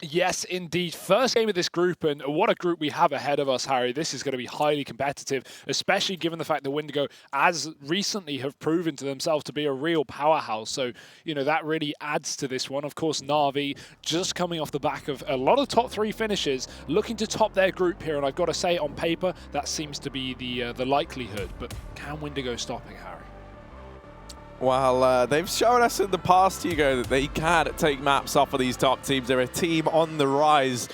Yes, indeed. First game of this group, and what a group we have ahead of us, Harry. This is going to be highly competitive, especially given the fact that Windigo, as recently, have proven to themselves to be a real powerhouse. So, that really adds to this one. Of course, Na'Vi just coming off the back of a lot of top 3 finishes, looking to top their group here. And I've got to say, on paper, that seems to be the likelihood. But can Windigo stop it, Harry? Well, they've shown us in the past, Hugo, that they can take maps off of these top teams. They're a team on the rise.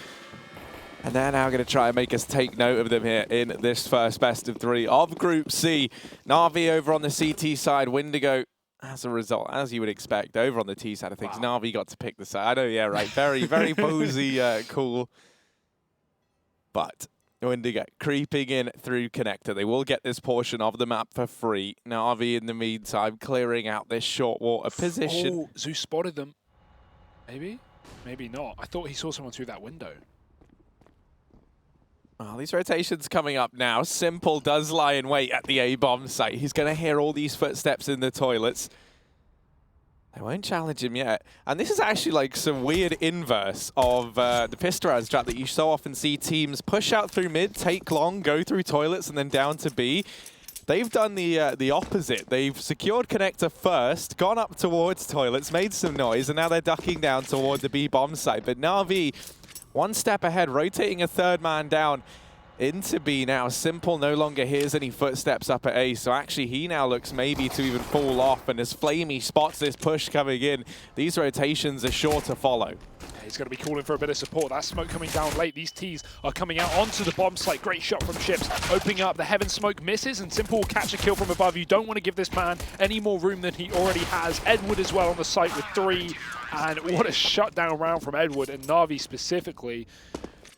And they're now going to try and make us take note of them here in this first best of 3 of Group C. Na'Vi over on the CT side, Windigo, as a result, as you would expect, over on the T side of things. Wow. Na'Vi got to pick the side. I know, yeah, right. Very, very boozy, cool. But Windigo creeping in through connector. They will get this portion of the map for free. Na'Vi, in the meantime, clearing out this short water position. Oh, Zeus spotted them. Maybe? Maybe not. I thought he saw someone through that window. Well, these rotations coming up now. Simple does lie in wait at the A-bomb site. He's going to hear all these footsteps in the toilets. They won't challenge him yet. And this is actually like some weird inverse of the Pistoraz strat that you so often see teams push out through mid, take long, go through toilets, and then down to B. They've done the opposite. They've secured connector first, gone up towards toilets, made some noise, and now they're ducking down toward the B bomb site. But Na'Vi, one step ahead, rotating a third man down into B now. Simple no longer hears any footsteps up at A, so actually he now looks maybe to even fall off, and as Flamey spots this push coming in, these rotations are sure to follow. He's going to be calling for a bit of support. That smoke coming down late. These T's are coming out onto the bomb site. Great shot from Chips, opening up. The Heaven smoke misses, and Simple will catch a kill from above. You don't want to give this man any more room than he already has. Edward as well on the site with 3, and what a shutdown round from Edward, and Na'Vi specifically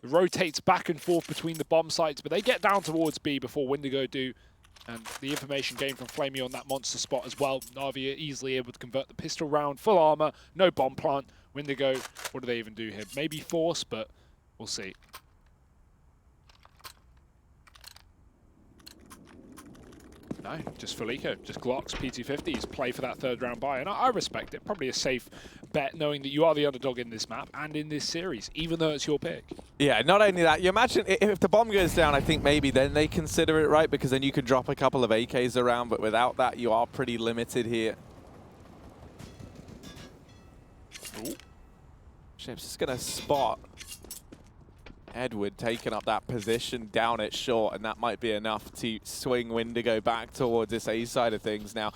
rotates back and forth between the bomb sites, but they get down towards B before Windigo do. And the information gained from Flamey on that monster spot as well. Na'Vi are easily able to convert the pistol round, full armor, no bomb plant. Windigo, what do they even do here? Maybe force, but we'll see. No, just Felico, just Glocks, PT50s, play for that third round buy. And I respect it. Probably a safe bet knowing that you are the underdog in this map and in this series, even though it's your pick. Yeah, not only that, you imagine if the bomb goes down, I think maybe then they consider it, right? Because then you can drop a couple of AKs around, but without that, you are pretty limited here. Ooh. Chips is going to spot Edward taking up that position down at short, and that might be enough to swing Windigo back towards this A side of things. Now,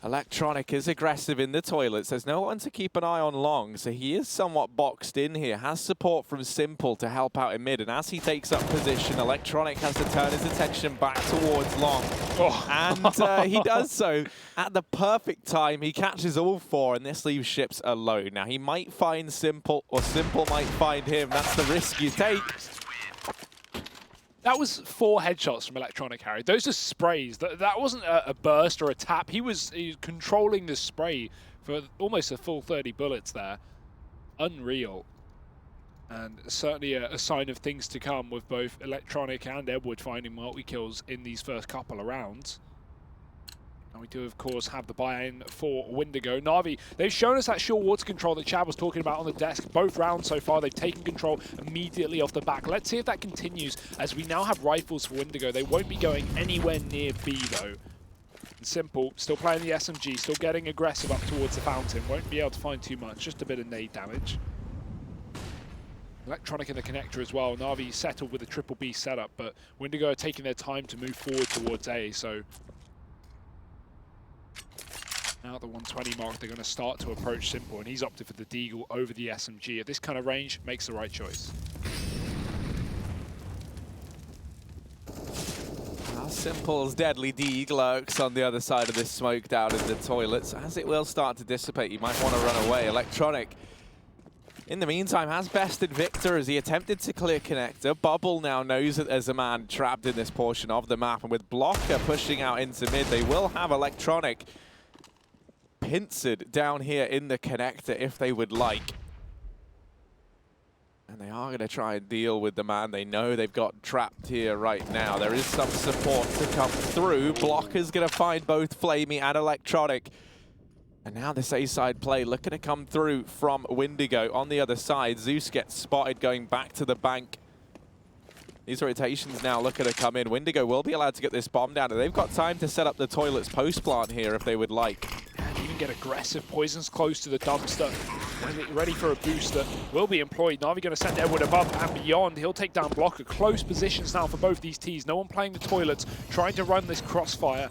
Electronic is aggressive in the toilets. There's no one to keep an eye on long, so he is somewhat boxed in here. Has support from Simple to help out in mid, and as he takes up position, Electronic has to turn his attention back towards long. Oh. And he does so at the perfect time. He catches all 4, and this leaves Chips alone. Now, he might find Simple, or Simple might find him. That's the risk you take. That was 4 headshots from Electronic, Harry. Those are sprays. That wasn't a burst or a tap. He was controlling the spray for almost a full 30 bullets there. Unreal. And certainly a sign of things to come with both Electronic and Edward finding multi-kills in these first couple of rounds. And we do, of course, have the buy-in for Windigo. Na'Vi, they've shown us that short water control that Chad was talking about on the desk. Both rounds so far, they've taken control immediately off the back. Let's see if that continues, as we now have rifles for Windigo. They won't be going anywhere near B, though. And Simple, still playing the SMG, still getting aggressive up towards the fountain. Won't be able to find too much, just a bit of nade damage. Electronic in the connector as well. Na'Vi settled with a triple B setup, but Windigo are taking their time to move forward towards A, so now at the 120 mark, they're going to start to approach Simple, and he's opted for the Deagle over the SMG. At this kind of range, makes the right choice. Simple's deadly Deagle lurks on the other side of this smoke down in the toilets. As it will start to dissipate, you might want to run away. Electronic, in the meantime, has bested Victor as he attempted to clear connector. Bubble now knows that there's a man trapped in this portion of the map, and with Blocker pushing out into mid, they will have Electronic pincered down here in the connector if they would like. And they are going to try and deal with the man they know they've got trapped here right now. There is some support to come through. Blocker's going to find both Flamey and Electronic. And now this A-side play looking to come through from Windigo. On the other side, Zeus gets spotted going back to the bank. These rotations now looking to come in. Windigo will be allowed to get this bomb down, and they've got time to set up the toilets post-plant here if they would like. And even get aggressive. Poison's close to the dumpster. Ready for a booster. Will be employed. Na'Vi going to send Edward above and beyond. He'll take down Blocker. Close positions now for both these Ts. No one playing the toilets, trying to run this crossfire.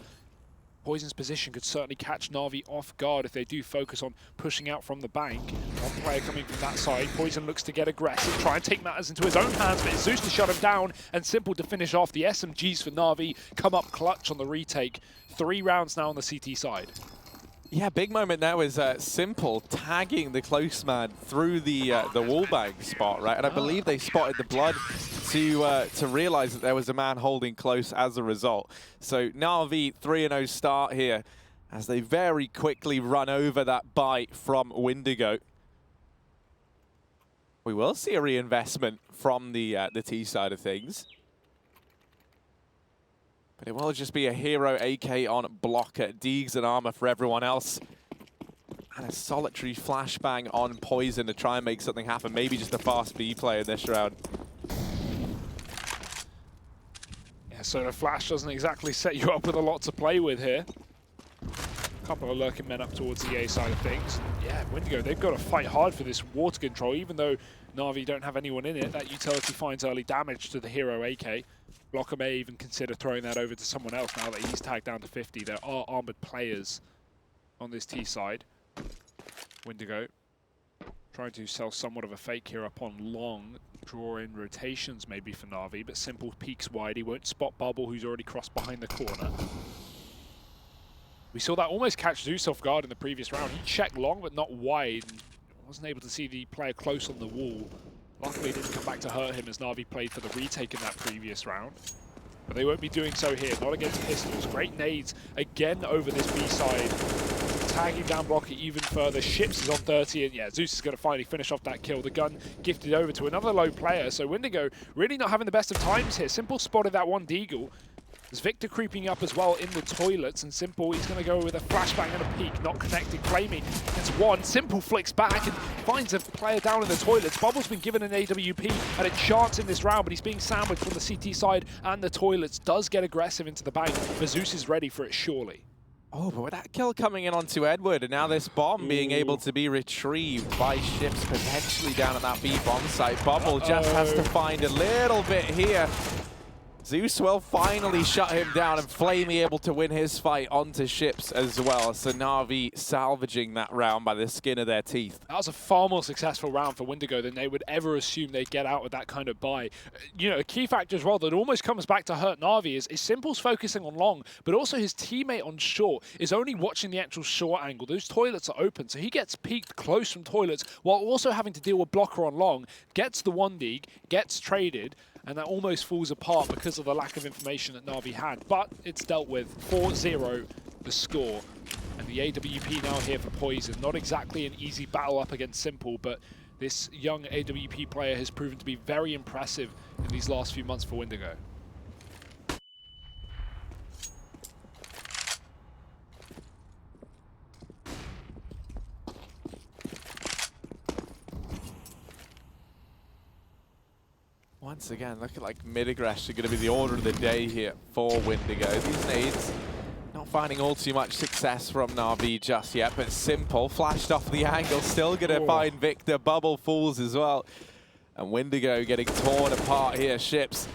Poison's position could certainly catch Na'Vi off guard if they do focus on pushing out from the bank. One player coming from that side. Poison looks to get aggressive, try and take matters into his own hands, but it's Zeus to shut him down, and Simple to finish off. The SMGs for Na'Vi come up clutch on the retake. 3 rounds now on the CT side. Yeah, big moment there was Simple tagging the close man through the wallbang spot, right? And I believe they spotted the blood to realize that there was a man holding close as a result. So Na'Vi 3-0 start here as they very quickly run over that bite from Windigo. We will see a reinvestment from the T side of things. But it will just be a hero AK on Blocker, Deegs and armor for everyone else. And a solitary flashbang on Poison to try and make something happen. Maybe just a fast B play in this round. Yeah, so the flash doesn't exactly set you up with a lot to play with here. A couple of lurking men up towards the A side of things. Yeah, Windigo, they've got to fight hard for this water control, even though Na'Vi don't have anyone in it. That utility finds early damage to the hero AK. Blocker may even consider throwing that over to someone else now that he's tagged down to 50. There are armored players on this T side. Windigo trying to sell somewhat of a fake here up on long. Draw in rotations maybe for Na'Vi, but Simple peeks wide. He won't spot Bubble, who's already crossed behind the corner. We saw that almost catch Zeus off guard in the previous round. He checked long, but not wide. And wasn't able to see the player close on the wall. Luckily, it didn't come back to hurt him as Na'Vi played for the retake in that previous round. But they won't be doing so here, not against pistols. Great nades again over this B side. Tagging down Blocker even further. Ships is on 30, and yeah, Zeus is going to finally finish off that kill. The gun gifted over to another low player, so Windigo really not having the best of times here. Simple spotted that one Deagle. There's Victor creeping up as well in the toilets, and Simple, he's going to go with a flashbang and a peek, not connecting. Flamey gets one. Simple flicks back and finds a player down in the toilets. Bubble's been given an AWP and a chance in this round, but he's being sandwiched from the CT side, and the toilets does get aggressive into the bank. But Zeus is ready for it, surely. Oh, but with that kill coming in onto Edward, and now this bomb being able to be retrieved by ships potentially down at that B bomb site. Bubble just has to find a little bit here. Zeus will finally shut him down, and Flamey able to win his fight onto ships as well. So Na'Vi salvaging that round by the skin of their teeth. That was a far more successful round for Windigo than they would ever assume they'd get out with that kind of buy. You know, a key factor as well that almost comes back to hurt Na'Vi is Simple's focusing on long, but also his teammate on short is only watching the actual short angle. Those toilets are open, so he gets peeked close from toilets while also having to deal with Blocker on long, gets the 1 gets traded, and that almost falls apart because of the lack of information that Na'Vi had. But it's dealt with. 4-0 the score. And the AWP now here for Poison. Not exactly an easy battle up against Simple, but this young AWP player has proven to be very impressive in these last few months for Windigo. Once again, looking like mid-aggression are going to be the order of the day here for Windigo. These nades not finding all too much success from Na'Vi just yet, but Simple flashed off the angle, still going to find Victor. Bubble falls as well. And Windigo getting torn apart here. Ships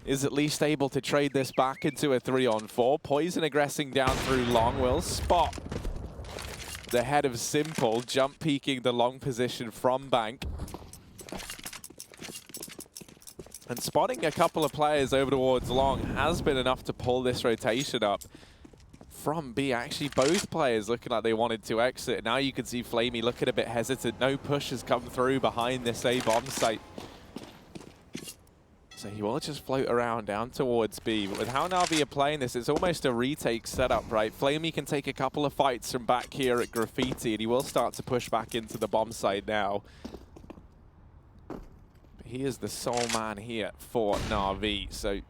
is at least able to trade this back into a 3-on-4. Poison aggressing down through long will spot the head of Simple, jump peeking the long position from bank. And spotting a couple of players over towards long has been enough to pull this rotation up from B. Actually, both players looking like they wanted to exit. Now you can see Flamey looking a bit hesitant. No push has come through behind this A bomb site. So he will just float around down towards B. But with how Na'Vi are playing this, it's almost a retake setup, right? Flamey can take a couple of fights from back here at Graffiti, and he will start to push back into the bomb site now. He is the sole man here for Na'Vi, so he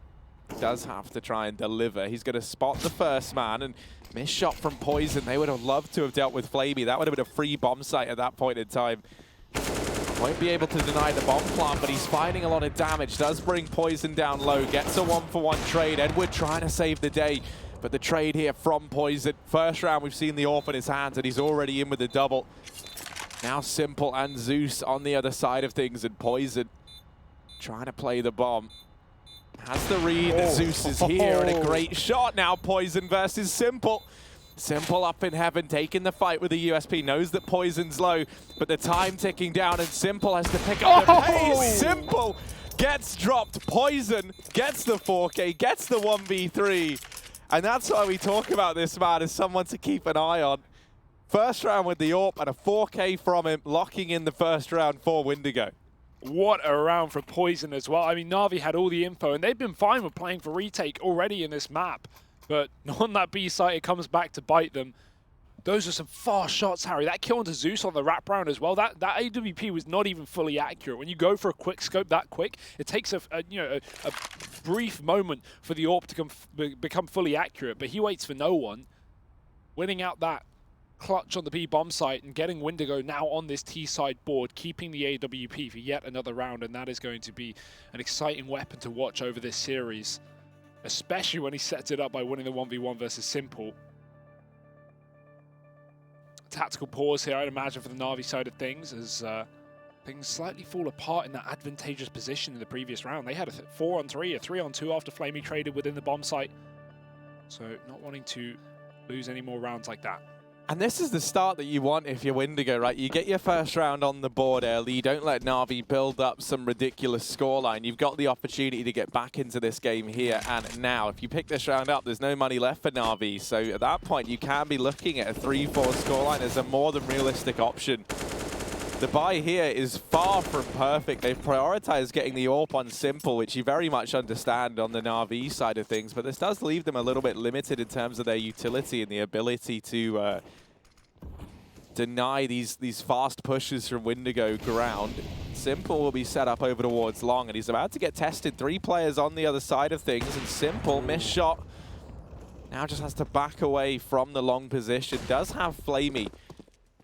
does have to try and deliver. He's going to spot the first man, and Missed shot from Poison. They would have loved to have dealt with Flamey. That would have been a free bomb site at that point in time. Won't be able to deny the bomb plant, but he's finding a lot of damage. Does bring Poison down low. Gets a 1-for-1 trade. Edward trying to save the day, but the trade here from Poison. First round, we've seen the AWP in his hands, and he's already in with the double. Now Simple and Zeus on the other side of things, and Poison trying to play the bomb. Has the read. Zeus is here, and a great shot. Now Poison versus Simple. Simple up in heaven, taking the fight with the USP. Knows that Poison's low, but the time ticking down, and Simple has to pick up the pace. Simple gets dropped. Poison gets the 4K, gets the 1v3. And that's why we talk about this man as someone to keep an eye on. First round with the AWP and a 4K from him, locking in the first round for Windigo. What a round for Poison as well. I mean, Na'Vi had all the info, and they've been fine with playing for retake already in this map. But on that B site, it comes back to bite them. Those are some fast shots, Harry. That kill onto Zeus on the wraparound as well. That AWP was not even fully accurate. When you go for a quick scope that quick, it takes a brief moment for the AWP to become fully accurate. But he waits for no one, winning out that clutch on the B bomb site and getting Windigo now on this T side board, keeping the AWP for yet another round. And that is going to be an exciting weapon to watch over this series, especially when he sets it up by winning the 1v1 versus Simple. Tactical pause here, I'd imagine, for the Na'Vi side of things, as things slightly fall apart in that advantageous position in the previous round. They had a 4-on-3, a 3-on-2 after Flamey traded within the bomb site. So not wanting to lose any more rounds like that. And this is the start that you want if you're Windigo, right? You get your first round on the board early. You don't let Na'Vi build up some ridiculous scoreline. You've got the opportunity to get back into this game here and now. If you pick this round up, there's no money left for Na'Vi. So at that point, you can be looking at a 3-4 scoreline as a more than realistic option. The buy here is far from perfect. They've prioritized getting the AWP on Simple, which you very much understand on the Na'Vi side of things, but this does leave them a little bit limited in terms of their utility and the ability to deny these fast pushes from Windigo ground. Simple will be set up over towards Long, and he's about to get tested. 3 players on the other side of things, and Simple, missed shot. Now just has to back away from the Long position. Does have Flamey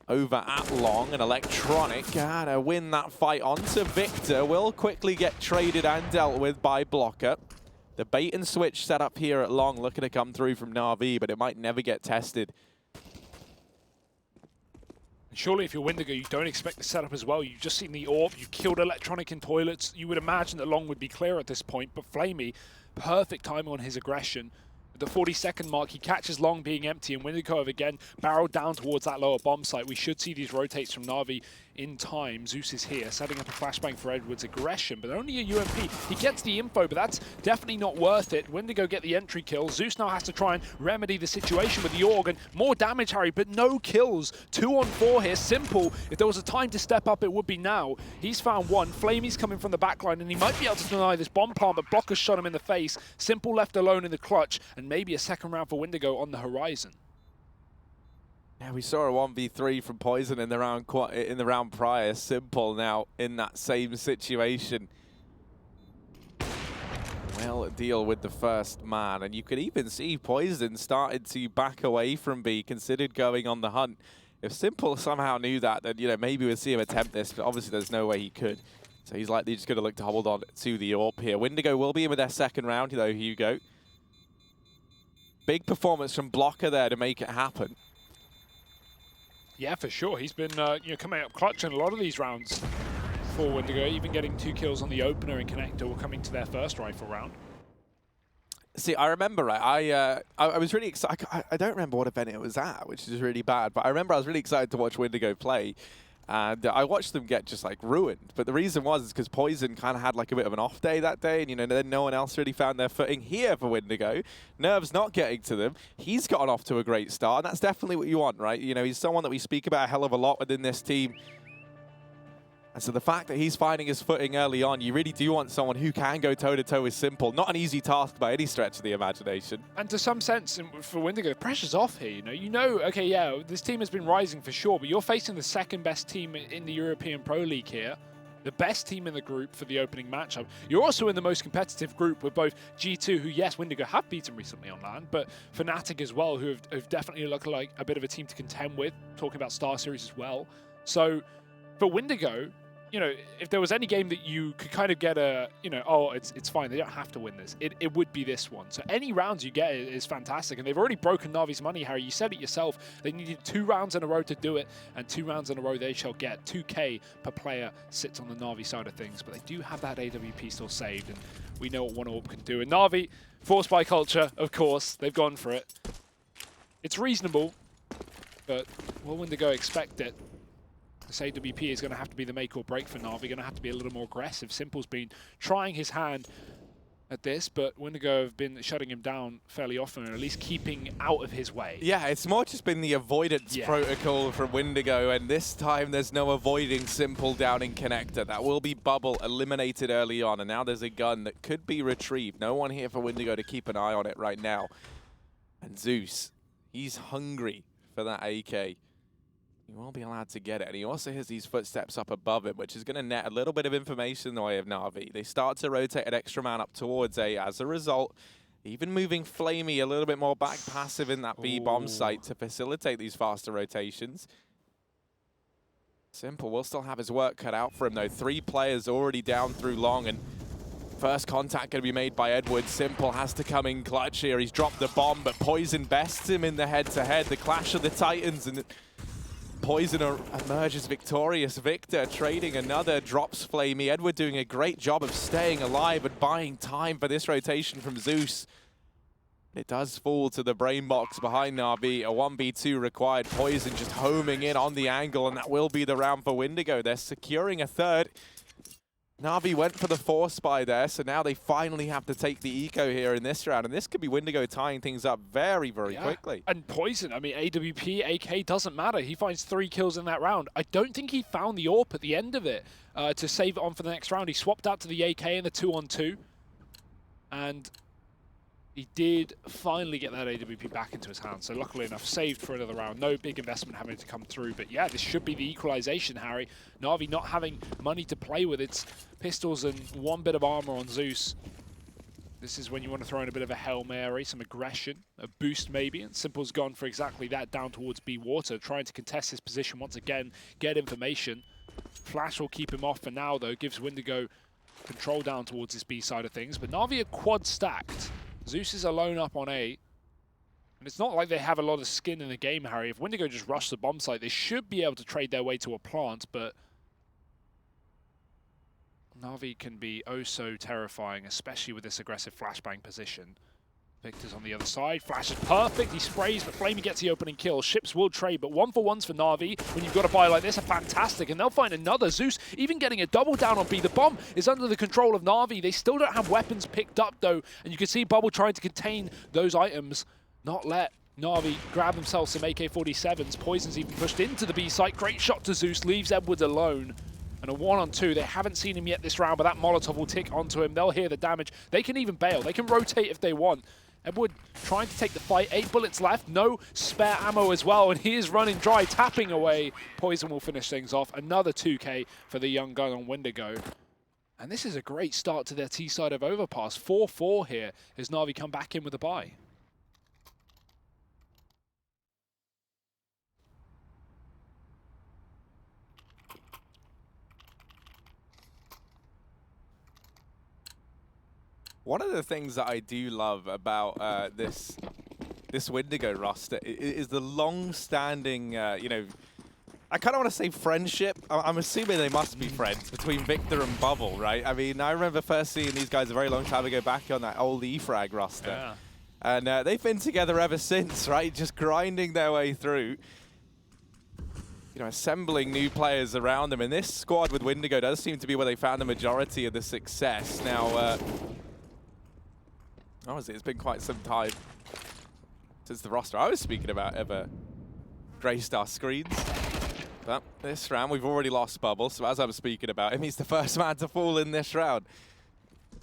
over at Long, and Electronic gotta win that fight onto Victor. Will quickly get traded and dealt with by Blocker. The bait and switch set up here at Long, looking to come through from Na'Vi, but it might never get tested. Surely if you're Windigo, you don't expect the setup as well. You've just seen the AWP, you killed Electronic in toilets. You would imagine that Long would be clear at this point, but Flamey, perfect timing on his aggression. At the 40-second mark, he catches Long being empty, and Windigo have again barreled down towards that lower bomb site. We should see these rotates from Na'Vi in time. Zeus is here, setting up a flashbang for Edward's aggression, but only a UMP. He gets the info, but that's definitely not worth it. Windigo get the entry kill. Zeus now has to try and remedy the situation with the AUG, and more damage, Harry, but no kills. 2-on-4 here. Simple. If there was a time to step up, it would be now. He's found one. Flamey's coming from the backline, and he might be able to deny this bomb plant, but Blocker shot him in the face. Simple left alone in the clutch, and maybe a second round for Windigo on the horizon. Yeah, we saw a 1v3 from Poison in the round prior. Simple now in that same situation. Well, deal with the first man, and you could even see Poison started to back away from B, considered going on the hunt. If Simple somehow knew that, then maybe we'd see him attempt this, but obviously there's no way he could. So he's likely just going to look to hold on to the AWP here. Windigo will be in with their second round, though, Hugo. Big performance from Blocker there to make it happen. Yeah, for sure. He's been coming up clutch in a lot of these rounds for Windigo, even getting 2 kills on the opener and Connector coming to their first rifle round. See, I remember, right, I was really excited. I don't remember what event it was at, which is really bad, but I remember I was really excited to watch Windigo play. And I watched them get just like ruined. But the reason was because Poison kind of had like a bit of an off day that day. And, then no one else really found their footing here for Windigo. Nerves not getting to them. He's gotten off to a great start. And that's definitely what you want, right? He's someone that we speak about a hell of a lot within this team. And so the fact that he's finding his footing early on, you really do want someone who can go toe-to-toe with Simple. Not an easy task by any stretch of the imagination. And to some sense, for Windigo, the pressure's off here, okay, yeah, this team has been rising for sure, but you're facing the second best team in the European Pro League here. the best team in the group for the opening matchup. You're also in the most competitive group with both G2, who, yes, Windigo have beaten recently on LAN, but Fnatic as well, who have definitely looked like a bit of a team to contend with, talking about Star Series as well. So for Windigo, you know, if there was any game that you could kind of get a, you know, oh, it's fine, they don't have to win this, it would be this one. So any rounds you get is fantastic, and they've already broken Na'Vi's money, Harry. You said it yourself. They needed 2 rounds in a row to do it, and 2 rounds in a row they shall get. 2K per player sits on the Na'Vi side of things, but they do have that AWP still saved, and we know what OneOrb can do. And Na'Vi, forced by culture, of course, they've gone for it. It's reasonable, but will Windigo expect it? This AWP is going to have to be the make or break for Na'Vi. Going to have to be a little more aggressive. Simple's been trying his hand at this, but Windigo have been shutting him down fairly often, or at least keeping out of his way. Yeah, it's more just been the avoidance protocol from Windigo, and this time there's no avoiding Simple down in connector. That will be Bubble eliminated early on, and now there's a gun that could be retrieved. No one here for Windigo to keep an eye on it right now. And Zeus, he's hungry for that AK. He won't be allowed to get it, and he also hears these footsteps up above him, which is going to net a little bit of information in the way of Na'Vi. They start to rotate an extra man up towards A. As a result, even moving Flamey a little bit more back passive in that B bomb site to facilitate these faster rotations. Simple will still have his work cut out for him, though. 3 players already down through long, and first contact going to be made by Edward. Simple has to come in clutch here. He's dropped the bomb, but Poison bests him in the head-to-head. The clash of the Titans, and Poison emerges victorious. Victor trading another, drops Flamey. Edward doing a great job of staying alive and buying time for this rotation from Zeus. It does fall to the brain box behind Na'Vi. A 1v2 required. Poison just homing in on the angle, and that will be the round for Windigo. They're securing a third. Na'Vi went for the force buy there, so now they finally have to take the eco here in this round, and this could be Windigo tying things up very, very quickly. And Poison, I mean, AWP, AK, doesn't matter. He finds 3 kills in that round. I don't think he found the AWP at the end of it to save it on for the next round. He swapped out to the AK in the 2-on-2, and he did finally get that AWP back into his hands. So luckily enough, saved for another round. No big investment having to come through. But yeah, this should be the equalization, Harry. Na'Vi not having money to play with. Its pistols and 1 bit of armor on Zeus. This is when you want to throw in a bit of a Hail Mary, some aggression, a boost maybe. And Simple's gone for exactly that, down towards B Water, trying to contest his position once again, get information. Flash will keep him off for now, though. Gives Windigo control down towards his B side of things. But Na'Vi are quad stacked. Zeus is alone up on A, and it's not like they have a lot of skin in the game, Harry. If Windigo just rush the bomb site, they should be able to trade their way to a plant, but Na'Vi can be oh so terrifying, especially with this aggressive flashbang position. Victor's on the other side. Flash is perfect. He sprays, but Flamey gets the opening kill. Ships will trade, but 1-for-1s for Na'Vi when you've got a buy like this are fantastic, and they'll find another. Zeus even getting a double down on B. The bomb is under the control of Na'Vi. They still don't have weapons picked up, though, and you can see Bubble trying to contain those items, not let Na'Vi grab themselves some AK-47s. Poison's even pushed into the B site. Great shot to Zeus, leaves Edward alone. And a 1-on-2, they haven't seen him yet this round, but that Molotov will tick onto him. They'll hear the damage. They can even bail. They can rotate if they want. Edward trying to take the fight. 8 bullets left. No spare ammo as well. And he is running dry, tapping away. Poison will finish things off. Another 2K for the young gun on Windigo. And this is a great start to their T side of Overpass. 4-4 here as Na'Vi come back in with a bye. One of the things that I do love about this Windigo roster is the long-standing, you know, I kind of want to say friendship. I'm assuming they must be friends between Victor and Bubble, right? I mean, I remember first seeing these guys a very long time ago back on that old E-Frag roster. Yeah. And they've been together ever since, right? Just grinding their way through. You know, assembling new players around them. And this squad with Windigo does seem to be where they found the majority of the success. Now, honestly, it's been quite some time since the roster I was speaking about ever graced our screens. But this round, we've already lost Bubble, so as I'm speaking about him, he's the first man to fall in this round.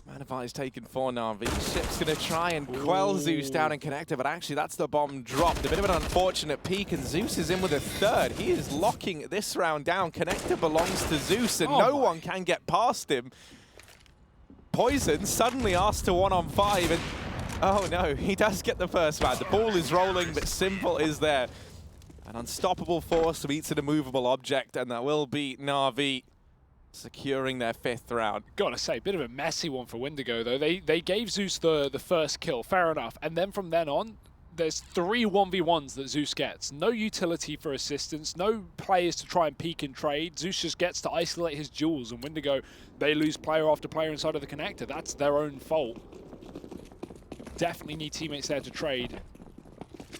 Man advantage taken for Na'Vi. Ship's going to try and quell Zeus down in connector, but actually that's the bomb dropped. A bit of an unfortunate peek, and Zeus is in with a third. He is locking this round down. Connector belongs to Zeus, and no one can get past him. Poison suddenly asked to 1-on-5, and oh no, he does get the first man. The ball is rolling, but Simple is there. An unstoppable force meets an immovable object, and that will be Na'Vi securing their 5th round. Gotta say, bit of a messy one for Windigo, though. They gave Zeus the first kill, fair enough. And then from then on, there's 3 1v1s that Zeus gets. No utility for assistance, no players to try and peek and trade. Zeus just gets to isolate his jewels, and Windigo, they lose player after player inside of the connector. That's their own fault. Definitely need teammates there to trade.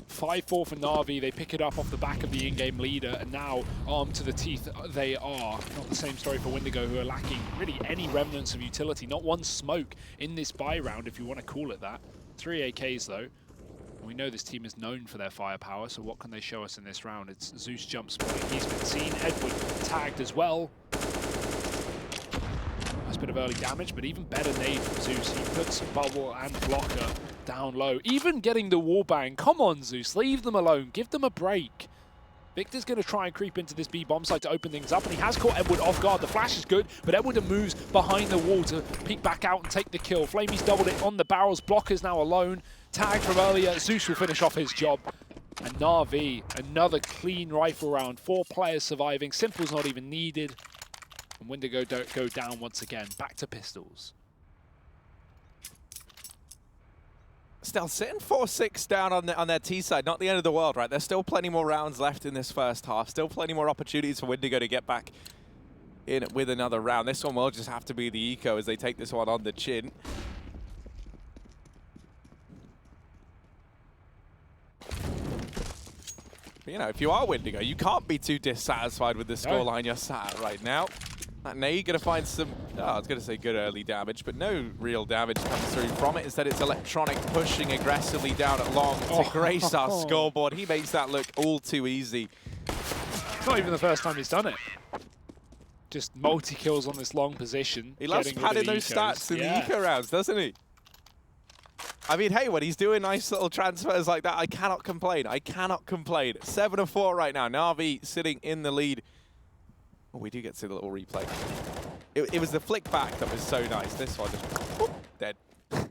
5-4 for Na'Vi. They pick it up off the back of the in-game leader, and now armed to the teeth they are. Not the same story for Windigo, who are lacking really any remnants of utility. Not one smoke in this buy round, if you want to call it that. 3 AKs though. We know this team is known for their firepower, so what can they show us in this round? It's Zeus jump spotting. He's been seen. Edward tagged as well. Nice bit of early damage, but even better nade from Zeus. He puts Bubble and Blocker down low. Even getting the wallbang. Come on, Zeus. Leave them alone. Give them a break. Victor's going to try and creep into this B bomb site to open things up, and he has caught Edward off guard. The flash is good, but Edward moves behind the wall to peek back out and take the kill. Flamey's doubled it on the barrels. Blocker's now alone. Tag from earlier. Zeus will finish off his job. And Na'Vi, another clean rifle round. 4 players surviving. Simple's not even needed. And Windigo don't go down once again. Back to pistols. Still sitting 4-6 down on their T side. Not the end of the world, right? There's still plenty more rounds left in this first half. Still plenty more opportunities for Windigo to get back in with another round. This one will just have to be the eco as they take this one on the chin. But, you know, if you are Windigo, you can't be too dissatisfied with the scoreline you're sat at right now. That nade going to find some, I was going to say good early damage, but no real damage comes through from it. Instead, it's Electronic pushing aggressively down at long to grace our scoreboard. He makes that look all too easy. It's not even the first time he's done it. Just multi-kills on this long position. He loves padding those stats in the eco rounds, doesn't he? I mean, hey, when he's doing nice little transfers like that, I cannot complain. I cannot complain. 7-4 right now. Na'Vi sitting in the lead. Oh, we do get to see the little replay. It was the flick back that was so nice. This one just whoop, dead. Well,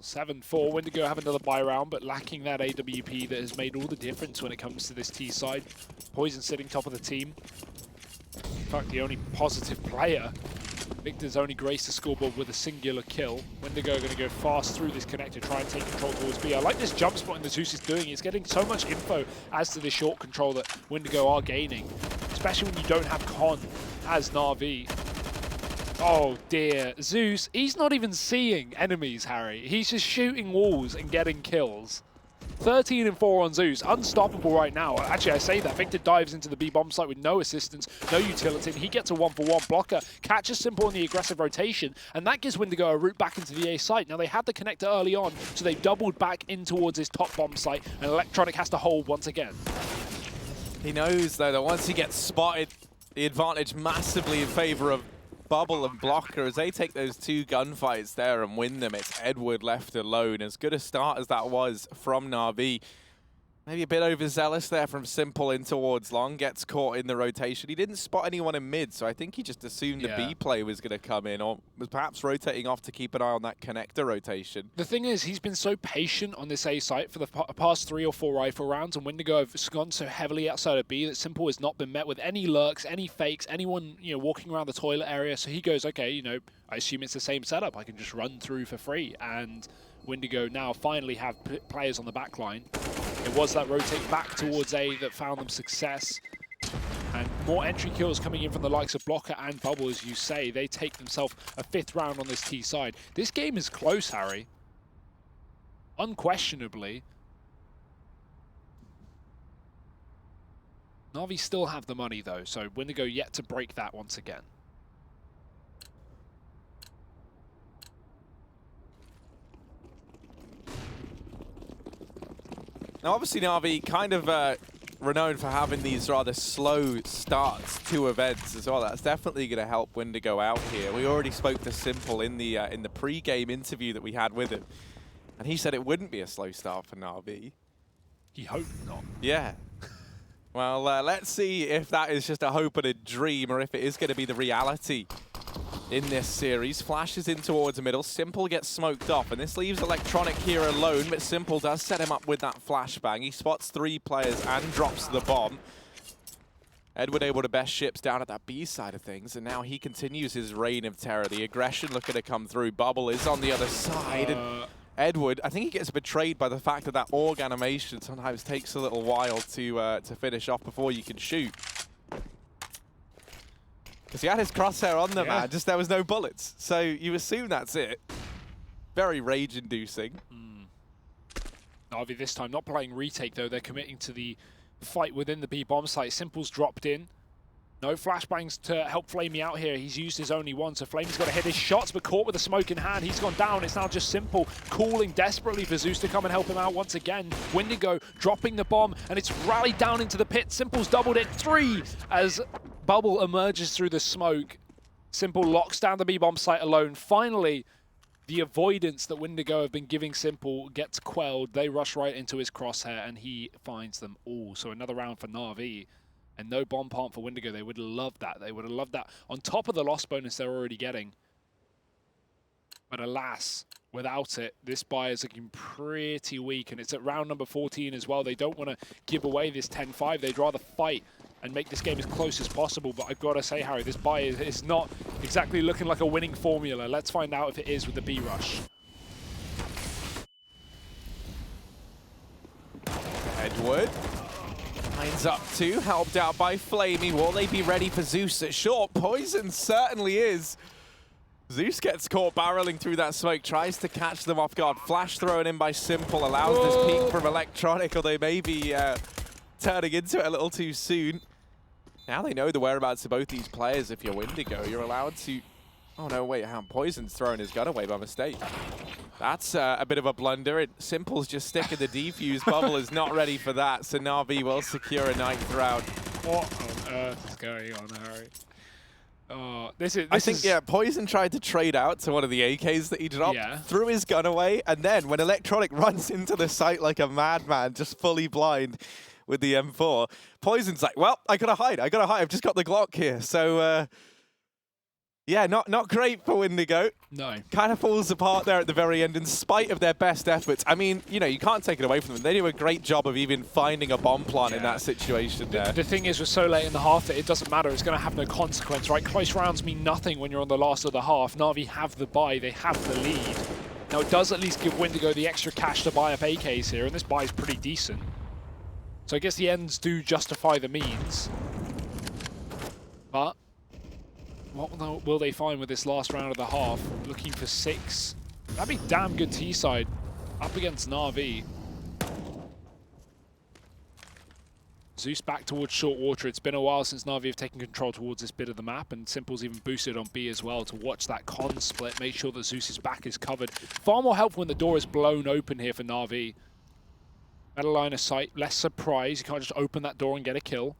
7-4. Windigo have another buy round, but lacking that AWP that has made all the difference when it comes to this T side. Poison sitting top of the team. In fact, the only positive player. Victor's only graced the scoreboard with a singular kill. Windigo are going to go fast through this connector, try and take control towards B. I like this jump spot that Zeus is doing. It's getting so much info as to the short control that Windigo are gaining, especially when you don't have Con as Na'Vi. Oh dear, Zeus, he's not even seeing enemies, Harry. He's just shooting walls and getting kills. 13-4 on Zeus, unstoppable right now. Actually, I say that. Victor dives into the B bomb site with no assistance, no utility, and he gets a 1-for-1 blocker. Catches Simple in the aggressive rotation, and that gives Windigo a route back into the A site. Now, they had the connector early on, so they doubled back in towards his top bomb site, and Electronic has to hold once again. He knows, though, that once he gets spotted, the advantage massively in favor of Bubble and Blocker as they take those 2 gunfights there and win them. It's Edward left alone. As good a start as that was from Na'Vi. Maybe a bit overzealous there from Simple in towards long. Gets caught in the rotation. He didn't spot anyone in mid, so I think he just assumed the B play was going to come in, or was perhaps rotating off to keep an eye on that connector rotation. The thing is, he's been so patient on this A site for the past 3 or 4 rifle rounds, and Windigo have gone so heavily outside of B that Simple has not been met with any lurks, any fakes, anyone walking around the toilet area. So he goes, okay, I assume it's the same setup. I can just run through for free. And Windigo now finally have players on the back line. It was that rotate back towards A that found them success. And more entry kills coming in from the likes of Blocker and Bubble, as you say. They take themselves a 5th round on this T side. This game is close, Harry. Unquestionably. Na'Vi still have the money, though, so Windigo yet to break that once again. Now, obviously, Na'Vi kind of renowned for having these rather slow starts to events as well. That's definitely going to help Windigo out here. We already spoke to Simple in the pre-game interview that we had with him, and he said it wouldn't be a slow start for Na'Vi. He hoped not. Yeah. Well, let's see if that is just a hope and a dream, or if it is going to be the reality in this series. Flashes in towards the middle. Simple gets smoked off, and this leaves Electronic here alone, but Simple does set him up with that flashbang. He spots 3 players and drops the bomb. Edward able to best ships down at that B side of things, and now he continues his reign of terror. The aggression looking to come through. Bubble is on the other side, and Edward, I think he gets betrayed by the fact that that org animation sometimes takes a little while to finish off before you can shoot. Because he had his crosshair on the man, just there was no bullets. So you assume that's it. Very rage-inducing. Na'Vi this time not playing retake though. They're committing to the fight within the B bomb site. Simple's dropped in. No flashbangs to help Flamey out here. He's used his only one, so Flamey's got to hit his shots, but caught with a smoke in hand. He's gone down. It's now just Simple calling desperately for Zeus to come and help him out once again. Windigo dropping the bomb, and it's rallied down into the pit. Simple's doubled it 3 as Bubble emerges through the smoke. Simple locks down the B-bomb site alone. Finally, the avoidance that Windigo have been giving Simple gets quelled. They rush right into his crosshair, and he finds them all. So another round for Na'Vi. And no bomb plant for Windigo. They would have loved that. They would have loved that on top of the loss bonus they're already getting. But alas, without it, this buy is looking pretty weak. And it's at round number 14 as well. They don't want to give away this 10-5. They'd rather fight and make this game as close as possible. But I've got to say, Harry, this buy is not exactly looking like a winning formula. Let's find out if it is with the B rush. Edward lines up 2, helped out by Flamey. Will they be ready for Zeus at short? Poison certainly is. Zeus gets caught barreling through that smoke, tries to catch them off guard. Flash thrown in by Simple, allows this peek from Electronic, or they may be turning into it a little too soon. Now they know the whereabouts of both these players. If you're Windigo, you're allowed to... Oh no, wait, Poison's thrown his gun away by mistake. That's a bit of a blunder. Simple's just sticking the defuse. Bubble is not ready for that, so Na'Vi will secure a 9th round. What on earth is going on, Harry? Oh, I think, yeah, Poison tried to trade out to one of the AKs that he dropped, threw his gun away, and then when Electronic runs into the site like a madman, just fully blind with the M4, Poison's like, well, I gotta hide, I've just got the Glock here. So, yeah, not great for Windigo. No. Kind of falls apart there at the very end in spite of their best efforts. I mean, you know, you can't take it away from them. They do a great job of even finding a bomb plant in that situation there. The thing is, we're so late in the half that it doesn't matter. It's going to have no consequence, right? Close rounds mean nothing when you're on the last of the half. Na'Vi have the buy. They have the lead. Now, it does at least give Windigo the extra cash to buy up AKs here, and this buy is pretty decent. So I guess the ends do justify the means. But what will they find with this last round of the half? Looking for 6. That'd be damn good T-side up against Na'Vi. Zeus back towards short water. It's been a while since Na'Vi have taken control towards this bit of the map, and Simple's even boosted on B as well to watch that con split, make sure that Zeus's back is covered. Far more helpful when the door is blown open here for Na'Vi. Better line of sight, less surprise. You can't just open that door and get a kill.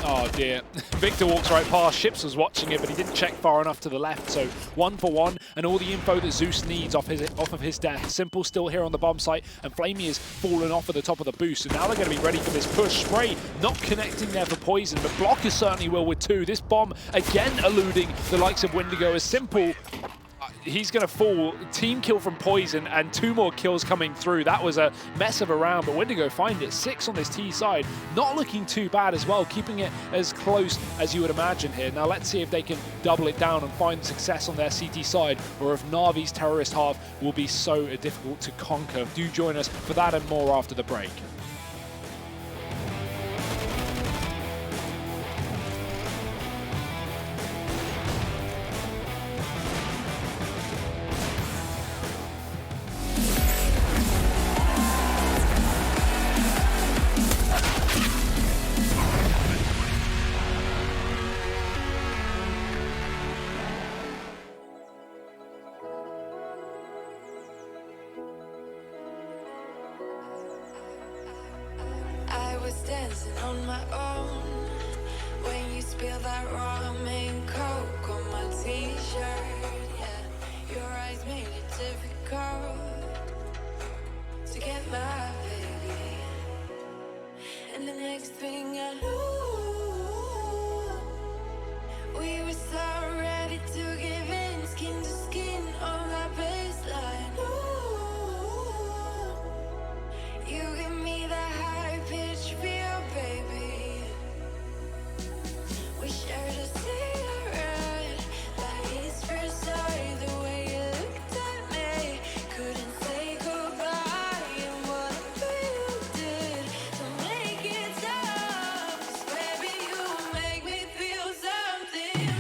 Oh dear. Victor walks right past. Ships was watching it, but he didn't check far enough to the left. So 1 for 1, and all the info that Zeus needs off of his death. Simple still here on the bomb site, and Flamey is fallen off at the top of the boost. And now they're going to be ready for this push. Spray not connecting there for Poison, but Blocker certainly will with 2. This bomb again eluding the likes of Windigo as Simple. He's going to fall. Team kill from Poison and 2 more kills coming through. That was a mess of a round, but Windigo find it. 6 on this T side. Not looking too bad as well, keeping it as close as you would imagine here. Now let's see if they can double it down and find success on their CT side, or if Na'Vi's terrorist half will be so difficult to conquer. Do join us for that and more after the break. that rum and coke on my t-shirt, yeah. Your eyes made it difficult to get my baby. And the next thing I knew, we were so ready to give in, skin to skin on that baseline. Ooh, you give me that high pitch feel, baby. We shared a cigarette, that is first sight, the way you looked at me, couldn't say goodbye, and whatever you did to make it stop, 'cause baby you make me feel something.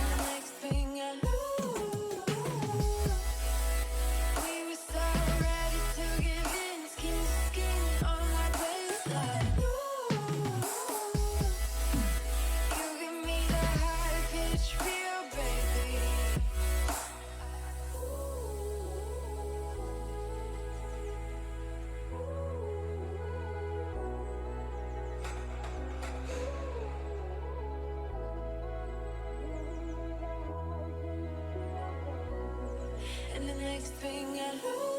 And the next thing I knew, we were so ready to give in, skin to skin on that baseline. Ooh, you give me that high pitch feel, baby. And the next thing I knew,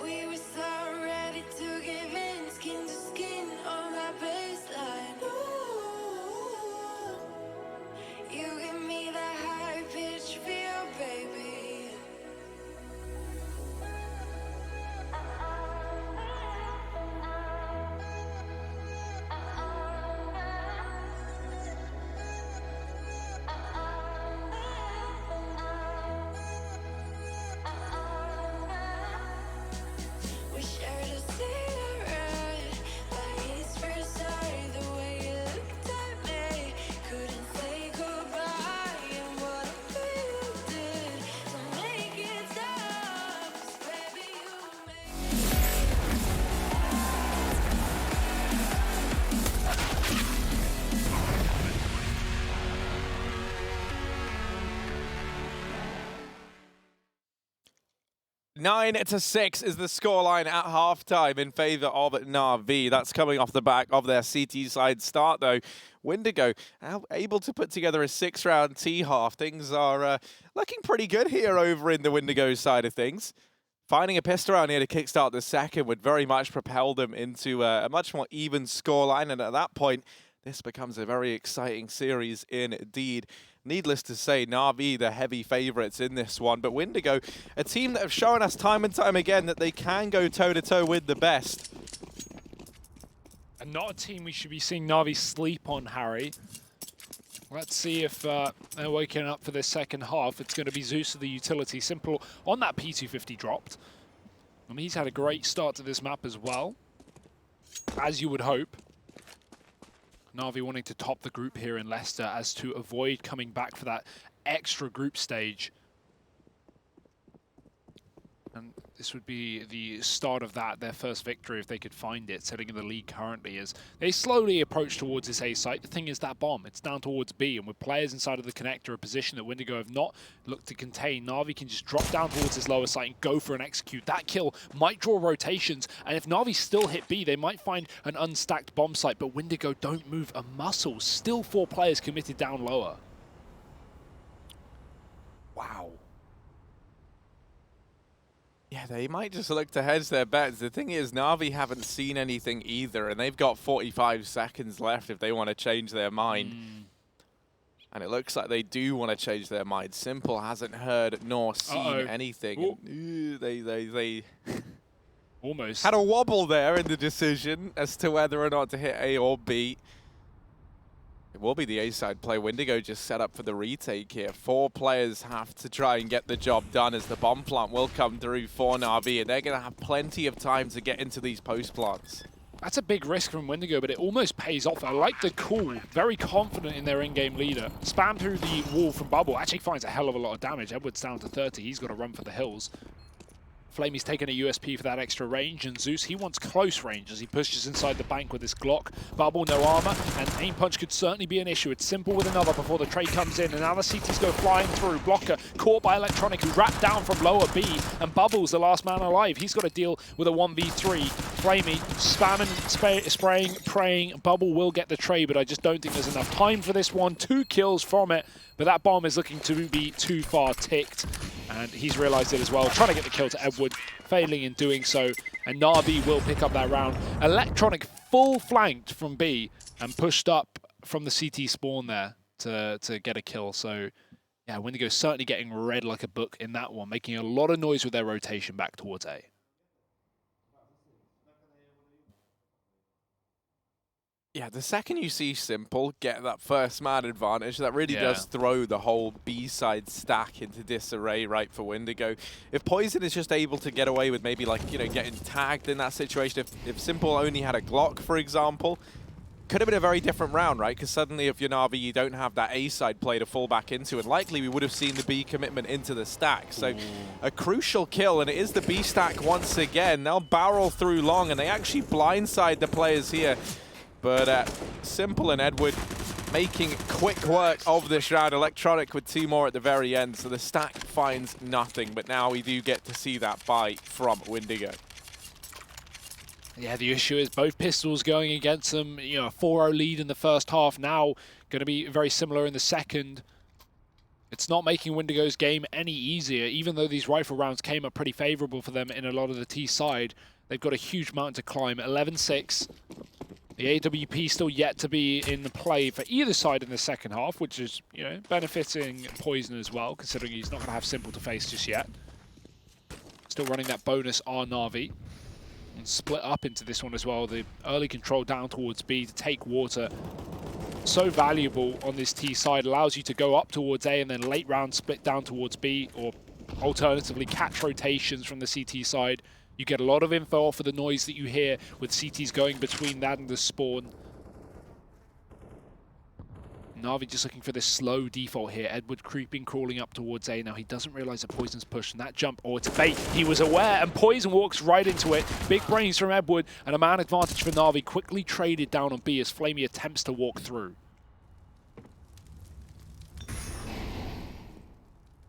we were so ready to give in, skin to skin on that baseline. Ooh, you give me that high pitch feel, baby. We shared a cigarette, that is first sight, the way you looked at me, couldn't say goodbye, and whatever you did to make it stop, 'cause baby you make me. Nine to 6 is the scoreline at halftime in favour of Na'Vi. That's coming off the back of their CT side start, though. Windigo able to put together a 6-round T-half. Things are looking pretty good here over in the Windigo side of things. Finding a pistol around here to kickstart the second would very much propel them into a much more even scoreline, and at that point, this becomes a very exciting series indeed. Needless to say, Na'Vi the heavy favourites in this one, but Windigo, a team that have shown us time and time again that they can go toe-to-toe with the best. And not a team we should be seeing Na'Vi sleep on, Harry. Let's see if they're waking up for this second half. It's going to be Zeus of the utility. Simple on that P250 dropped. I mean, he's had a great start to this map as well, as you would hope. Na'Vi wanting to top the group here in Leicester as to avoid coming back for that extra group stage. And this would be the start of that, their first victory if they could find it, sitting in the league currently as they slowly approach towards this A site. The thing is that bomb, it's down towards B, and with players inside of the connector, a position that Windigo have not looked to contain, Na'Vi can just drop down towards this lower site and go for an execute. That kill might draw rotations, and if Na'Vi still hit B, they might find an unstacked bomb site, but Windigo don't move a muscle. Still 4 players committed down lower. Wow. Yeah, they might just look to hedge their bets. The thing is, Na'Vi haven't seen anything either, and they've got 45 seconds left if they want to change their mind. And it looks like they do want to change their mind. Simple hasn't heard nor seen anything. And, they almost had a wobble there in the decision as to whether or not to hit A or B. It will be the A-side play. Windigo just set up for the retake here. 4 players have to try and get the job done as the bomb plant will come through for Na'Vi, and they're going to have plenty of time to get into these post plants. That's a big risk from Windigo, but it almost pays off. I like the cool, very confident in their in-game leader. Spam through the wall from Bubble, actually finds a hell of a lot of damage. Edward's down to 30, he's got to run for the hills. Flamey's taken a USP for that extra range, and Zeus, he wants close range as he pushes inside the bank with this Glock. Bubble, no armor, and aim punch could certainly be an issue. It's Simple with another before the trade comes in, and now the CTs go flying through. Blocker caught by Electronic, who's wrapped down from lower B, and Bubble's the last man alive. He's got to deal with a 1v3. Flamey spamming, spraying, praying. Bubble will get the trade, but I just don't think there's enough time for this one. 2 kills from it, but that bomb is looking to be too far ticked. And he's realized it as well, trying to get the kill to Edward, failing in doing so. And Na'Vi will pick up that round. Electronic full flanked from B and pushed up from the CT spawn there to get a kill. So yeah, Windigo certainly getting read like a book in that one, making a lot of noise with their rotation back towards A. Yeah, the second you see Simple get that first man advantage, that really does throw the whole B-side stack into disarray, right, for Windigo. If Poison is just able to get away with maybe, like, you know, getting tagged in that situation, if Simple only had a Glock, for example, could have been a very different round, right? Because suddenly if you're Na'Vi, you don't have that A-side play to fall back into, and likely we would have seen the B commitment into the stack. So a crucial kill, and it is the B stack once again. They'll barrel through long, and they actually blindside the players here. But Simple and Edward making quick work of this round. Electronic with 2 more at the very end, so the stack finds nothing. But now we do get to see that buy from Windigo. Yeah, the issue is both pistols going against them. You know, a 4-0 lead in the first half, now going to be very similar in the second. It's not making Windigo's game any easier, even though these rifle rounds came up pretty favorable for them in a lot of the T side. They've got a huge mountain to climb. 11-6. The AWP still yet to be in the play for either side in the second half, which is, you know, benefiting Poison as well, considering he's not going to have Simple to face just yet. Still running that bonus on Na'Vi. And split up into this one as well. The early control down towards B to take water. So valuable on this T side. Allows you to go up towards A and then late round split down towards B, or alternatively catch rotations from the CT side. You get a lot of info off of the noise that you hear with CTs going between that and the spawn. Na'Vi just looking for this slow default here. Edward creeping, crawling up towards A. Now he doesn't realize that Poison's push, and that jump, oh, it's a bait. He was aware, and Poison walks right into it. Big brains from Edward, and a man advantage for Na'Vi. Quickly traded down on B as Flamey attempts to walk through.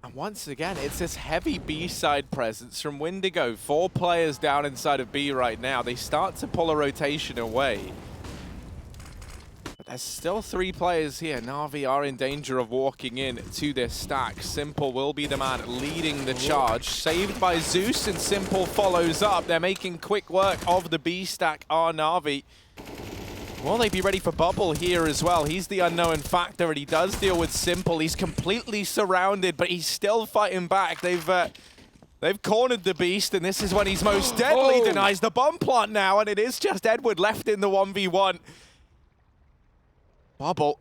And once again, it's this heavy B-side presence from Windigo. 4 players down inside of B right now. They start to pull a rotation away. But there's still 3 players here. Na'Vi are in danger of walking in to this stack. Simple will be the man leading the charge. Saved by Zeus, and Simple follows up. They're making quick work of the B stack, are Na'Vi. Will they be ready for Bubble here as well? He's the unknown factor, and he does deal with Simple. He's completely surrounded, but he's still fighting back. They've cornered the beast, and this is when he's most deadly. Denies the bomb plant now, and it is just Edward left in the 1v1. Bubble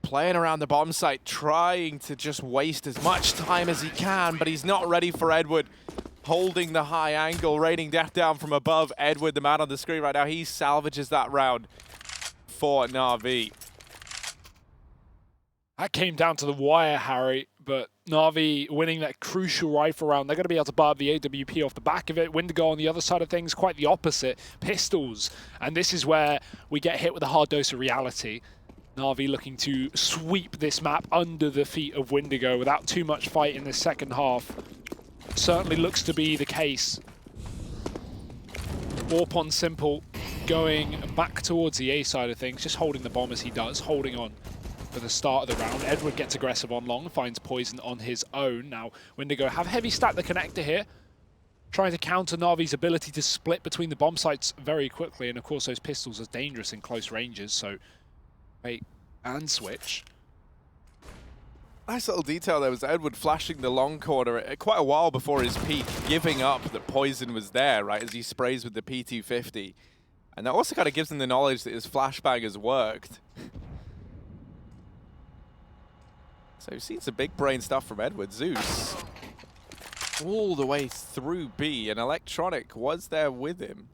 playing around the bomb site, trying to just waste as much time as he can, but he's not ready for Edward. Holding the high angle, raining death down from above. Edward, the man on the screen right now, he salvages that round for Na'Vi. That came down to the wire, Harry, but Na'Vi winning that crucial rifle round. They're going to be able to buy up the AWP off the back of it. Windigo on the other side of things, quite the opposite. Pistols. And this is where we get hit with a hard dose of reality. Na'Vi looking to sweep this map under the feet of Windigo without too much fight in the second half. Certainly looks to be the case. Warp on Simple going back towards the A side of things, just holding the bomb as he does, holding on for the start of the round. Edward gets aggressive on long, finds Poison on his own. Now Windigo have heavy stack the connector here, trying to counter Na'Vi's ability to split between the bomb sites very quickly, and of course those pistols are dangerous in close ranges, so wait and switch. Nice little detail there was Edward flashing the long corner quite a while before his peak, giving up that Poison was there, right, as he sprays with the P250. And that also kind of gives him the knowledge that his flashbang has worked. So we've seen some big brain stuff from Edward. Zeus all the way through B, and Electronic was there with him.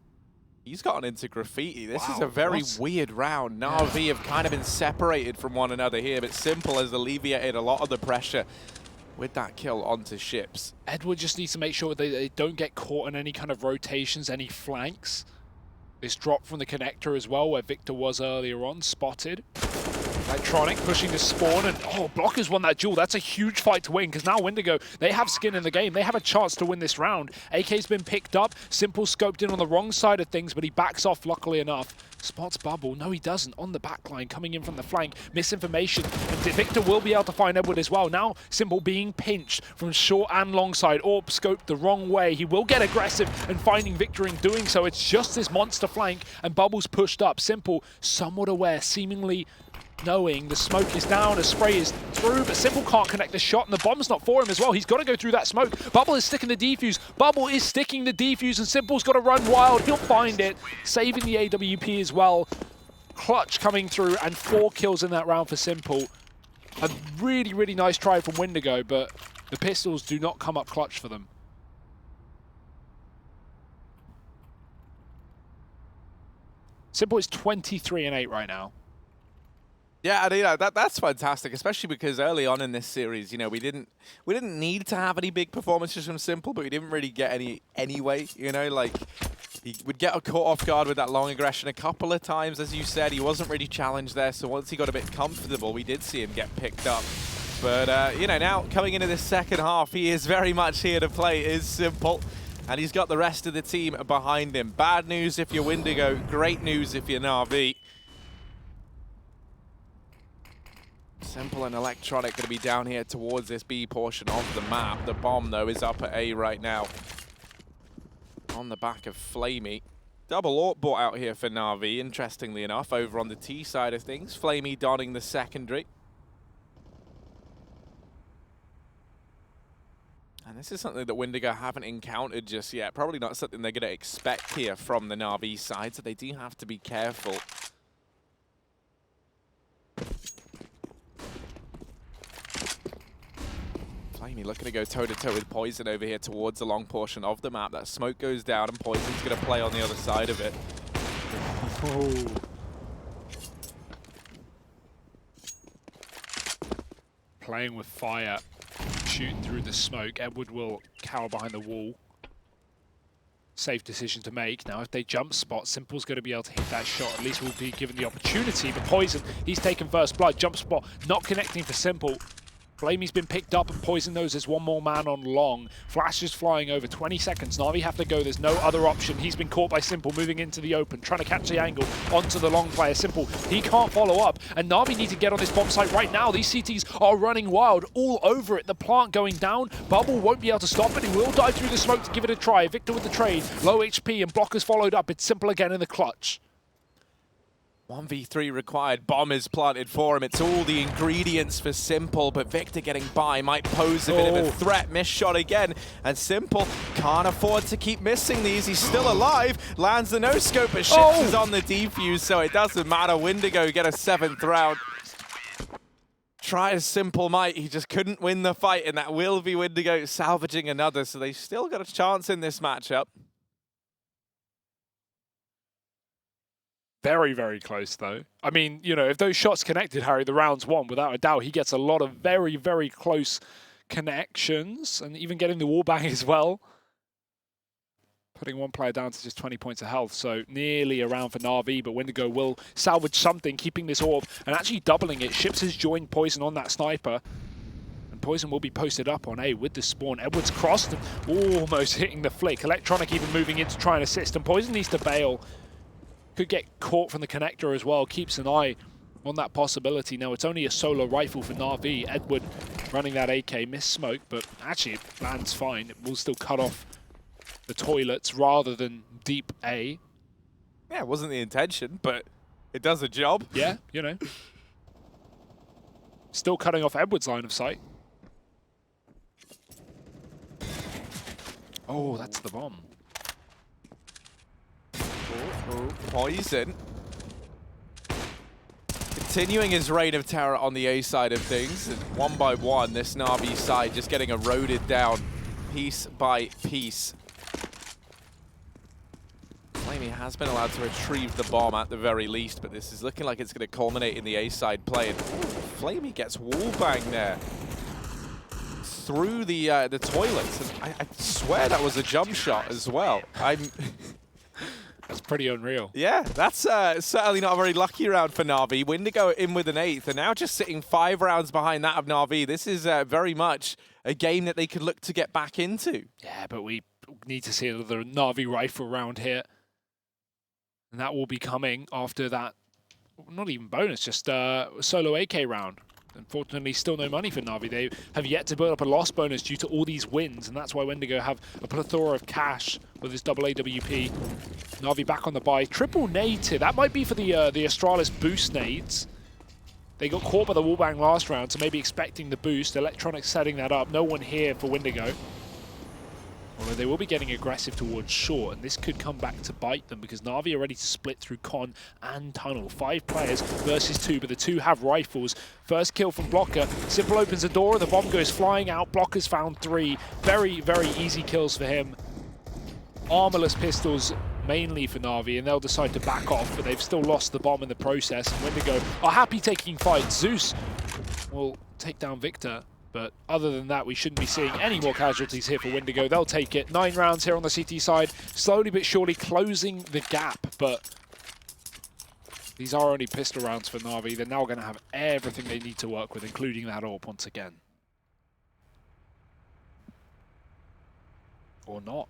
He's gotten into graffiti. This is a very weird round. Na'Vi have kind of been separated from one another here, but Simple has alleviated a lot of the pressure with that kill onto ships. Edward just needs to make sure they don't get caught in any kind of rotations, any flanks. This drop from the connector as well, where Victor was earlier on, spotted. Electronic pushing to spawn, and Blockers won that duel. That's a huge fight to win, because now Windigo, they have skin in the game. They have a chance to win this round. AK's been picked up. Simple scoped in on the wrong side of things, but he backs off luckily enough. Spots Bubble. No, he doesn't. On the back line, coming in from the flank. Misinformation. And Victor will be able to find Edward as well. Now, Simple being pinched from short and long side. Orb scoped the wrong way. He will get aggressive and finding Victor in doing so. It's just this monster flank, and Bubble's pushed up. Simple, somewhat aware, seemingly knowing the smoke is down, a spray is through, but Simple can't connect the shot, and the bomb's not for him as well. He's got to go through that smoke. Bubble is sticking the defuse. Bubble is sticking the defuse, and Simple's got to run wild. He'll find it, saving the AWP as well. Clutch coming through, and 4 kills in that round for Simple. A really, really nice try from Windigo, but the pistols do not come up clutch for them. Simple is 23-8 right now. Yeah, and, you know, that's fantastic, especially because early on in this series, you know, we didn't need to have any big performances from Simple, but we didn't really get any anyway. You know, like he would get caught off guard with that long aggression a couple of times, as you said. He wasn't really challenged there, so once he got a bit comfortable, we did see him get picked up. But you know, now coming into this second half, he is very much here to play. It is Simple. And he's got the rest of the team behind him. Bad news if you're Windigo, great news if you're Na'Vi. Simple and Electronic going to be down here towards this B portion of the map. The bomb, though, is up at A right now. On the back of Flamey. Double AWP bought out here for Na'Vi, interestingly enough, over on the T side of things. Flamey donning the secondary. And this is something that Windigo haven't encountered just yet. Probably not something they're going to expect here from the Na'Vi side, so they do have to be careful. Flamey looking to go toe-to-toe with Poison over here towards the long portion of the map. That smoke goes down and Poison's going to play on the other side of it. Oh. Playing with fire, shooting through the smoke. Edward will cower behind the wall. Safe decision to make. Now, if they jump spot, Simple's going to be able to hit that shot. At least we'll be given the opportunity. But Poison, he's taken first blood. Jump spot, not connecting for Simple. Flamey's been picked up, and Poison knows there's one more man on long. Flash is flying over 20 seconds. Na'Vi have to go. There's no other option. He's been caught by Simple moving into the open, trying to catch the angle onto the long player. Simple, he can't follow up, and Na'Vi need to get on this bomb site right now. These CTs are running wild all over it. The plant going down. Bubble won't be able to stop it. He will dive through the smoke to give it a try. Victor with the trade. Low HP, and Blockers followed up. It's Simple again in the clutch. 1v3 required. Bomb is planted for him. It's all the ingredients for Simple, but Victor getting by might pose a bit of a threat. Missed shot again, and Simple can't afford to keep missing these. He's still alive. Lands the no-scope, but Ships is on the defuse, so it doesn't matter. Windigo get a 7th round. Try as Simple might, he just couldn't win the fight, and that will be Windigo salvaging another, so they've still got a chance in this matchup. Very, very close, though. I mean, you know, if those shots connected, Harry, the round's won, without a doubt. He gets a lot of very, very close connections, and even getting the wall bang as well. Putting one player down to just 20 points of health, so nearly around for Na'Vi, but Windigo will salvage something, keeping this orb, and actually doubling it. Ships has joined Poison on that sniper, and Poison will be posted up on A with the spawn. Edwards crossed, and almost hitting the flick. Electronic even moving in to try and assist, and Poison needs to bail. Could get caught from the connector as well. Keeps an eye on that possibility. Now it's only a solo rifle for Na'Vi. Edward running that AK, missed smoke, but actually it lands fine. It will still cut off the toilets rather than deep A. Yeah, it wasn't the intention, but it does a job. Yeah, you know. Still cutting off Edward's line of sight. Oh, that's the bomb. Poison. Continuing his reign of terror on the A side of things. And one by one, this Na'Vi side just getting eroded down piece by piece. Flamey has been allowed to retrieve the bomb at the very least, but this is looking like it's going to culminate in the A side play. And Flamey gets wallbang there. through the toilets. And I swear that was a jump shot as well. That's pretty unreal. Yeah, that's certainly not a very lucky round for Na'Vi. Windigo in with an 8th, and now just sitting 5 rounds behind that of Na'Vi. This is very much a game that they could look to get back into. Yeah, but we need to see another Na'Vi rifle round here. And that will be coming after that, not even bonus, just solo AK round. Unfortunately, still no money for Na'Vi. They have yet to build up a loss bonus due to all these wins, and that's why Windigo have a plethora of cash with this double AWP. Na'Vi back on the buy. Triple nade here. That might be for the Astralis boost nades. They got caught by the wallbang last round, so maybe expecting the boost. Electronics setting that up. No one here for Windigo. Although they will be getting aggressive towards short, and this could come back to bite them because Na'Vi are ready to split through con and tunnel. 5 players versus 2, but the 2 have rifles. First kill from Blocker. Simple opens the door, and the bomb goes flying out. Blocker's found 3. Very, very easy kills for him. Armorless pistols mainly for Na'Vi, and they'll decide to back off, but they've still lost the bomb in the process. And Windigo are happy taking fights. Zeus will take down Victor. But other than that, we shouldn't be seeing any more casualties here for Windigo. They'll take it. 9 rounds here on the CT side. Slowly but surely closing the gap. But these are only pistol rounds for Na'Vi. They're now going to have everything they need to work with, including that AWP once again. Or not.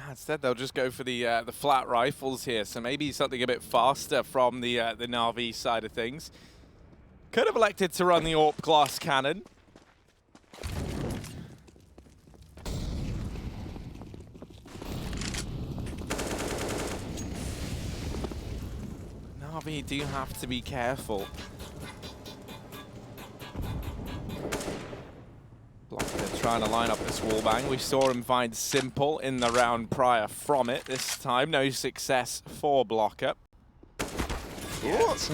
Instead, they'll just go for the flat rifles here. So maybe something a bit faster from the Na'Vi side of things. Could have elected to run the AWP glass cannon. Na'Vi do have to be careful. Blocker trying to line up this wallbang. We saw him find Simple in the round prior from it. This time, no success for Blocker. Yes.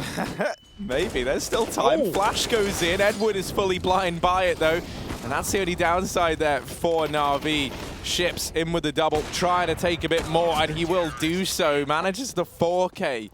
Maybe, there's still time. Oh. Flash goes in. Edward is fully blind by it, though. And that's the only downside there for Na'Vi. Ships in with the double, trying to take a bit more, and he will do so. Manages the 4K.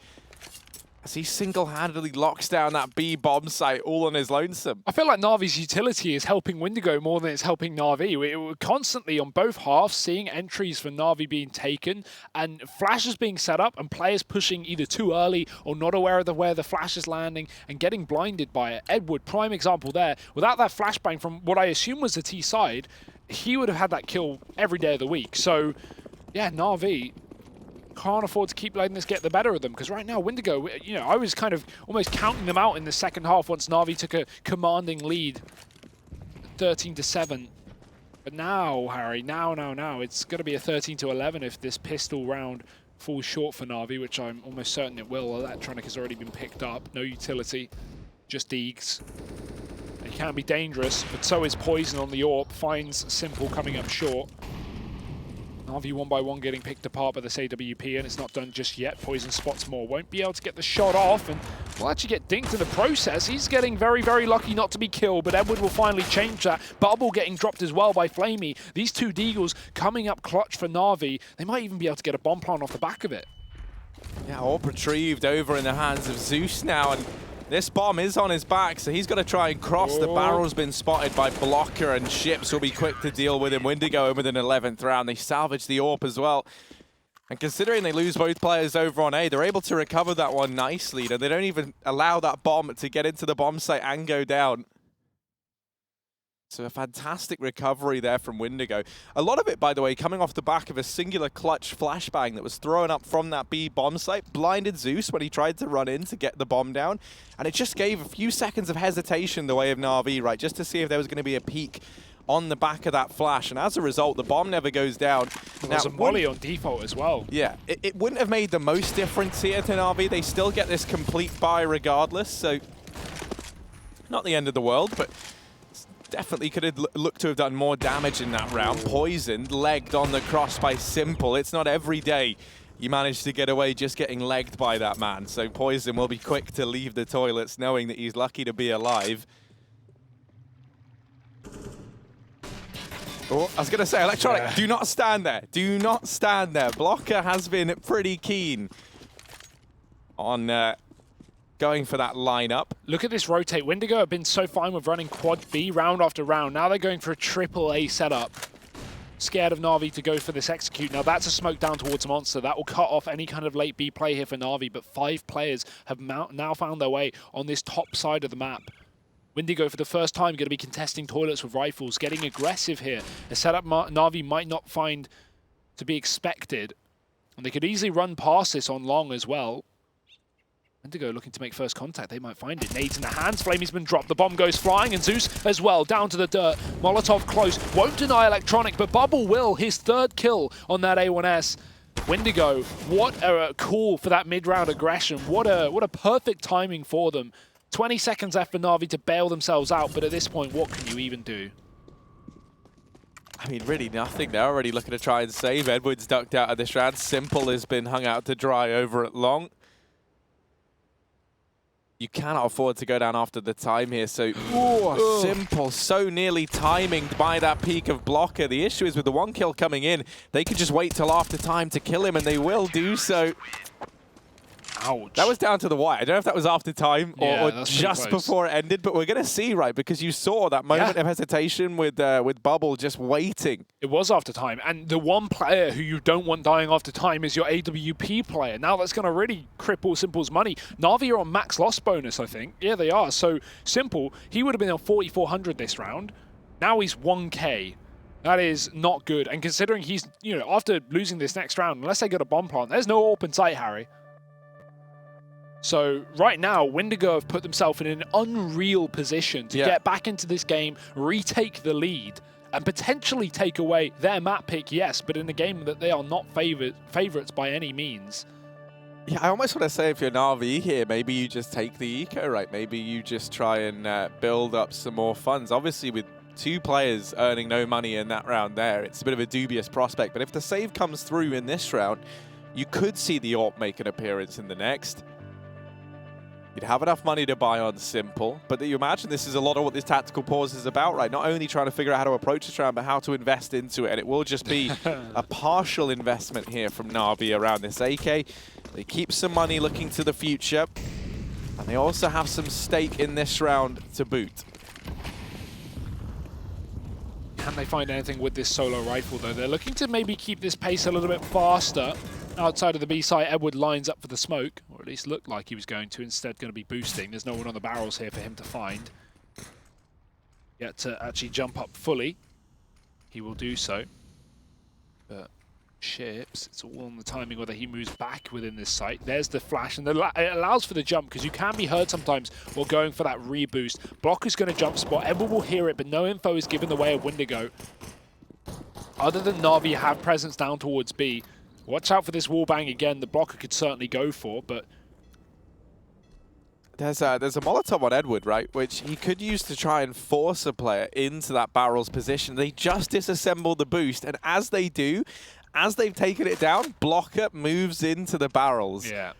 As he single-handedly locks down that B bomb site all on his lonesome. I feel like Na'Vi's utility is helping Windigo more than it's helping Na'Vi. We're constantly on both halves seeing entries for Na'Vi being taken and flashes being set up and players pushing either too early or not aware of where the flash is landing and getting blinded by it. Edward, prime example there. Without that flashbang from what I assume was the T side, he would have had that kill every day of the week. So, yeah, Na'Vi can't afford to keep letting this get the better of them, because right now Windigo, you know, I was kind of almost counting them out in the second half once Na'Vi took a commanding lead, 13-7. But now, Harry, now, it's going to be a 13-11 if this pistol round falls short for Na'Vi, which I'm almost certain it will. Electronic has already been picked up, no utility, just Deegs. It can be dangerous, but so is Poison on the AWP, finds Simple coming up short. Na'Vi 1 by 1 getting picked apart by this AWP, and it's not done just yet. Poison spots more, won't be able to get the shot off, and will actually get dinked in the process. He's getting very, very lucky not to be killed, but Edward will finally change that. Bubble getting dropped as well by Flamey. These 2 Deagles coming up clutch for Na'Vi. They might even be able to get a bomb plant off the back of it. Yeah, all retrieved over in the hands of Zeus now, and this bomb is on his back, so he's got to try and cross. The barrel's been spotted by Blocker, and Ships will be quick to deal with him. Windigo in with an 11th round. They salvage the AWP as well. And considering they lose both players over on A, they're able to recover that one nicely. They don't even allow that bomb to get into the bomb site and go down. So a fantastic recovery there from Windigo. A lot of it, by the way, coming off the back of a singular clutch flashbang that was thrown up from that B bomb site, blinded Zeus when he tried to run in to get the bomb down. And it just gave a few seconds of hesitation the way of Na'Vi, right, just to see if there was going to be a peek on the back of that flash. And as a result, the bomb never goes down. There's a molly on default as well. Yeah, it wouldn't have made the most difference here to Na'Vi. They still get this complete buy regardless, so not the end of the world, but definitely could have looked to have done more damage in that round. Poisoned, legged on the cross by Simple. It's not every day you manage to get away just getting legged by that man. So Poison will be quick to leave the toilets knowing that he's lucky to be alive. Oh, I was going to say, Electronic, do not stand there. Do not stand there. Blocker has been pretty keen on going for that lineup. Look at this rotate. Windigo have been so fine with running quad B round after round. Now they're going for a triple A setup. Scared of Na'Vi to go for this execute. Now that's a smoke down towards Monster. That will cut off any kind of late B play here for Na'Vi, but 5 players have now found their way on this top side of the map. Windigo, for the first time, going to be contesting toilets with rifles, getting aggressive here. A setup Na'Vi might not find to be expected. And they could easily run past this on long as well. Windigo looking to make first contact. They might find it. Nades in the hands. Flamey's been dropped. The bomb goes flying. And Zeus as well, down to the dirt. Molotov close. Won't deny Electronic, but Bubble will. His 3rd kill on that A1S. Windigo, what a call for that mid-round aggression. What a perfect timing for them. 20 seconds left for Na'Vi to bail themselves out, but at this point, what can you even do? I mean, really nothing. They're already looking to try and save. Edwards ducked out of this round. Simple has been hung out to dry over at long. You cannot afford to go down after the time here, so Simple so nearly timing by that peak of Blocker. The issue is with the 1 kill coming in, they could just wait till after time to kill him, and they will do so. Ouch. That was down to the wire. I don't know if that was after time or just close. before it ended, but we're going to see, right? Because you saw that moment of hesitation with Bubble just waiting. It was after time, and the one player who you don't want dying after time is your AWP player. Now that's going to really cripple Simple's money. Na'Vi are on max loss bonus, I think. Yeah, they are. So Simple, he would have been on 4,400 this round. Now he's 1K. That is not good. And considering he's, after losing this next round, unless they get a bomb plant, there's no open sight, Harry. So right now, Windigo have put themselves in an unreal position to get back into this game, retake the lead, and potentially take away their map pick, yes, but in a game that they are not favorites by any means. Yeah, I almost want to say if you're Na'Vi here, maybe you just take the eco, right? Maybe you just try and build up some more funds. Obviously, with 2 players earning no money in that round there, it's a bit of a dubious prospect. But if the save comes through in this round, you could see the AWP make an appearance in the next. You'd have enough money to buy on Simple, but you imagine this is a lot of what this tactical pause is about, right? Not only trying to figure out how to approach this round, but how to invest into it. And it will just be a partial investment here from Na'Vi around this AK. They keep some money looking to the future, and they also have some stake in this round to boot. Can they find anything with this solo rifle, though? They're looking to maybe keep this pace a little bit faster. Outside of the B site, Edward lines up for the smoke, or at least looked like he was going to. Instead, going to be boosting. There's no one on the barrels here for him to find. Yet to actually jump up fully. He will do so. But ships, it's all on the timing whether he moves back within this site. There's the flash, and it allows for the jump, because you can be heard sometimes while going for that reboost. Blocker's going to jump spot. Edward will hear it, but no info is given the way of Windigo. Other than Na'Vi have presence down towards B. Watch out for this wallbang again. The Blocker could certainly go for, but there's a Molotov on Edward, right, which he could use to try and force a player into that barrel's position. They just disassemble the boost, and as they do, as they've taken it down, Blocker moves into the barrels. Yeah,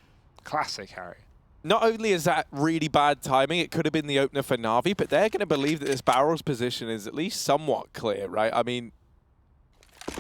classic Harry. Not only is that really bad timing, it could have been the opener for Na'Vi, but they're going to believe that this barrel's position is at least somewhat clear, right? I mean,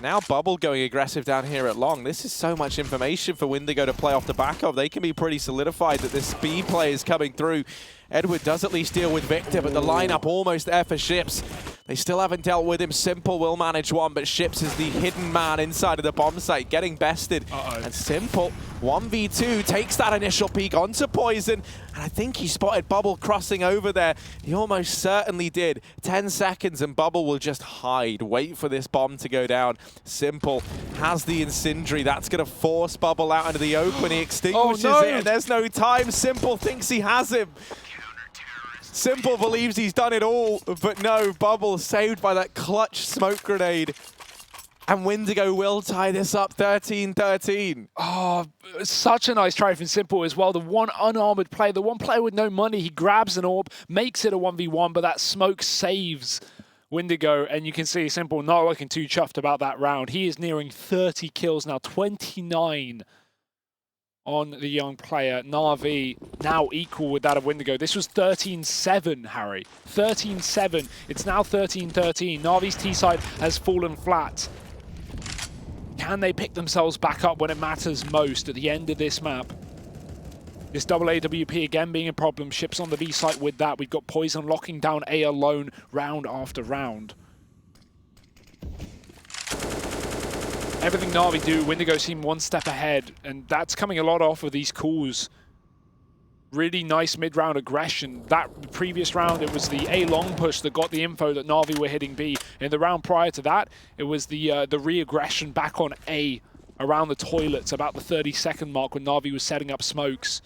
now Bubble going aggressive down here at long. This is so much information for Windigo to play off the back of. They can be pretty solidified that this B play is coming through. Edward does at least deal with Victor, but the lineup almost there for Ships. They still haven't dealt with him. Simple will manage one, but Ships is the hidden man inside of the bomb site, getting bested. And Simple, 1v2, takes that initial peek onto Poison, and I think he spotted Bubble crossing over there. He almost certainly did. 10 seconds, and Bubble will just hide, wait for this bomb to go down. Simple has the incendiary. That's going to force Bubble out into the open. He extinguishes it, and there's no time. Simple thinks he has him. Simple believes he's done it all, but no, Bubble saved by that clutch smoke grenade. And Windigo will tie this up 13-13. Oh, such a nice try from Simple as well. The one unarmored player, the one player with no money, he grabs an orb, makes it a 1v1, but that smoke saves Windigo, and you can see Simple not looking too chuffed about that round. He is nearing 30 kills now, 29 on the young player. Na'Vi now equal with that of Windigo. This was 13-7, Harry. 13-7. It's now 13-13. Na'Vi's T-side has fallen flat. Can they pick themselves back up when it matters most at the end of this map? This double AWP again being a problem. Ships on the B site with that. We've got Poison locking down A alone round after round. Everything Na'Vi do, Windigo seem one step ahead, and that's coming a lot off of these calls. Really nice mid-round aggression. That previous round, it was the A long push that got the info that Na'Vi were hitting B. In the round prior to that, it was the re-aggression back on A around the toilets about the 30-second mark when Na'Vi was setting up smokes.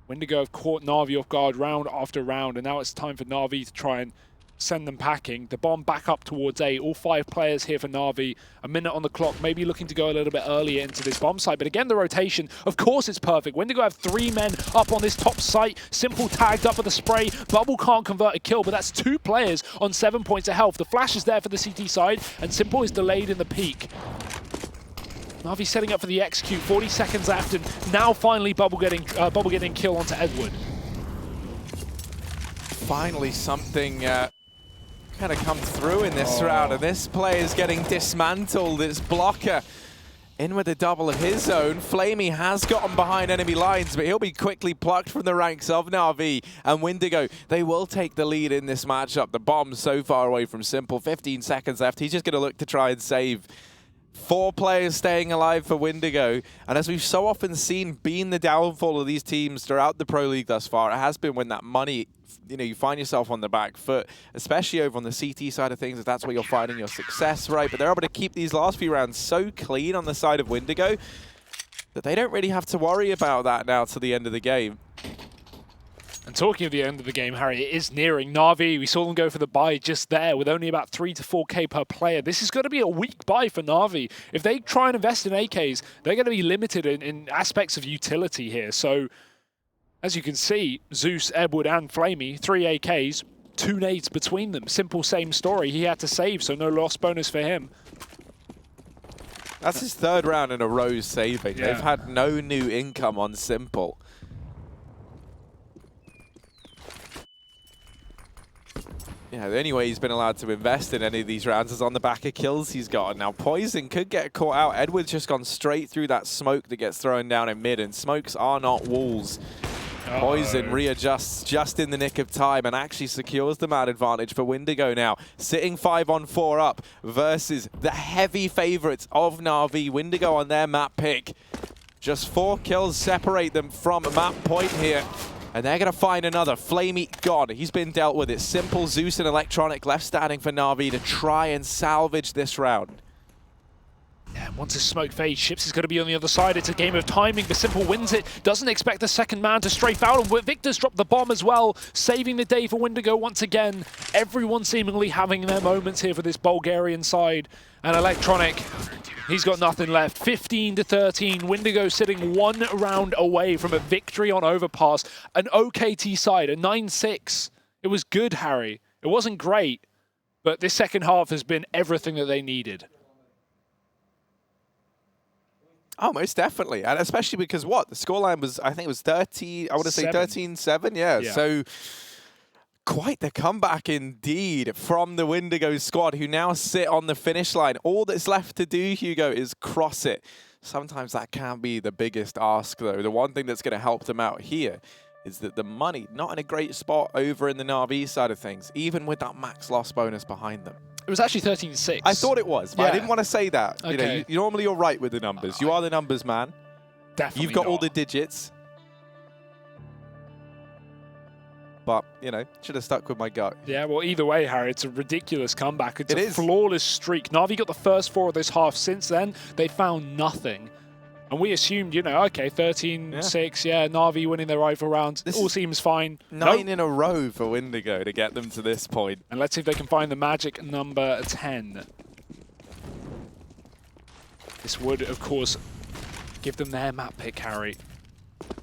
Windigo have caught Na'Vi off guard round after round, and now it's time for Na'Vi to try and send them packing. The bomb back up towards A. All 5 players here for Na'Vi. A minute on the clock, maybe looking to go a little bit earlier into this bomb site. But again, the rotation, of course it's perfect. Windigo have 3 men up on this top site. Simple tagged up with a spray. Bubble can't convert a kill, but that's 2 players on 7 points of health. The flash is there for the CT side, and Simple is delayed in the peak. Na'Vi setting up for the execute. 40 seconds left, and now finally Bubble getting kill onto Edward. Finally something kind of come through in this round, and this play is getting dismantled. It's Blocker in with a double of his own. Flamey has gotten behind enemy lines, but he'll be quickly plucked from the ranks of Na'Vi. And Windigo, they will take the lead in this matchup. The bomb's so far away from Simple. 15 seconds left. He's just going to look to try and save. 4 players staying alive for Windigo, and as we've so often seen being the downfall of these teams throughout the Pro League thus far, it has been when that money, you find yourself on the back foot, especially over on the CT side of things, if that's where you're finding your success, right? But they're able to keep these last few rounds so clean on the side of Windigo that they don't really have to worry about that now to the end of the game. And talking of the end of the game, Harry, it is nearing. Na'Vi, we saw them go for the buy just there with only about 3 to 4K per player. This is going to be a weak buy for Na'Vi. If they try and invest in AKs, they're going to be limited in aspects of utility here. So, as you can see, Zeus, Edward, and Flamey, 3 AKs, 2 nades between them. Simple, same story. He had to save, so no loss bonus for him. That's his 3rd round in a row saving. Yeah. They've had no new income on Simple. Yeah, the only way he's been allowed to invest in any of these rounds is on the back of kills he's got. Now, Poison could get caught out. Edward's just gone straight through that smoke that gets thrown down in mid, and smokes are not walls. Poison readjusts just in the nick of time and actually secures the man advantage for Windigo now. Sitting 5-on-4 up versus the heavy favorites of Na'Vi. Windigo on their map pick. Just 4 kills separate them from map point here. And they're going to find another. Flamey gone. He's been dealt with. It's Simple, Zeus, and Electronic left standing for Na'Vi to try and salvage this round. Yeah, once his smoke fades, Ships is going to be on the other side. It's a game of timing. The Simple wins it. Doesn't expect the second man to strafe out. And Victor's dropped the bomb as well, saving the day for Windigo once again. Everyone seemingly having their moments here for this Bulgarian side. And Electronic, he's got nothing left. 15 to 13. Windigo sitting 1 round away from a victory on Overpass. An OKT side, a 9-6. It was good, Harry. It wasn't great, but this second half has been everything that they needed. Oh, most definitely. And especially because what? The scoreline was, I think it was 30, I want to say 13-7. Yeah. So quite the comeback indeed from the Windigo squad, who now sit on the finish line. All that's left to do, Hugo, is cross it. Sometimes that can be the biggest ask, though. The one thing that's going to help them out here is that the money, not in a great spot over in the Na'Vi side of things, even with that max loss bonus behind them. It was actually 13-6. I thought it was, but I didn't want to say that. Okay. You know, normally you're right with the numbers. You are the numbers man. Definitely You've got not. all the digits. But, should have stuck with my gut. Yeah, well, either way, Harry, it's a ridiculous comeback. It's a is. flawless streak. Na'Vi got the first 4 of this half. Since then, they found nothing. And we assumed, okay, 13-6, yeah, Na'Vi winning their rival rounds. All seems fine. 9 in a row for Windigo to get them to this point. And let's see if they can find the magic number 10. This would, of course, give them their map pick, Harry.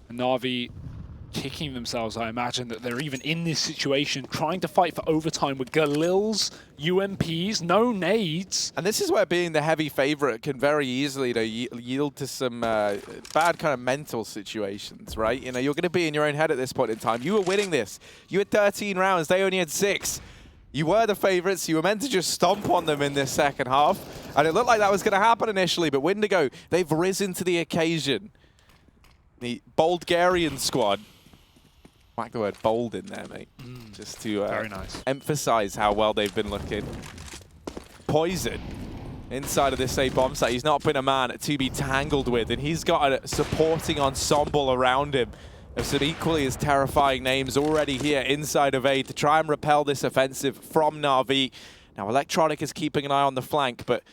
And Na'Vi kicking themselves, I imagine, that they're even in this situation, trying to fight for overtime with Galils, UMPs, no nades. And this is where being the heavy favorite can very easily yield to some bad kind of mental situations, right? You're going to be in your own head at this point in time. You were winning this. You had 13 rounds. They only had 6. You were the favorites. You were meant to just stomp on them in this second half. And it looked like that was going to happen initially. But Windigo, they've risen to the occasion. The Bulgarian squad. Whack the word bold in there, mate. Just to Very nice. emphasize how well they've been looking. Poison inside of this A bomb site. He's not been a man to be tangled with, and he's got a supporting ensemble around him of some equally as terrifying names already here inside of A to try and repel this offensive from Na'Vi. Now, Electronic is keeping an eye on the flank, but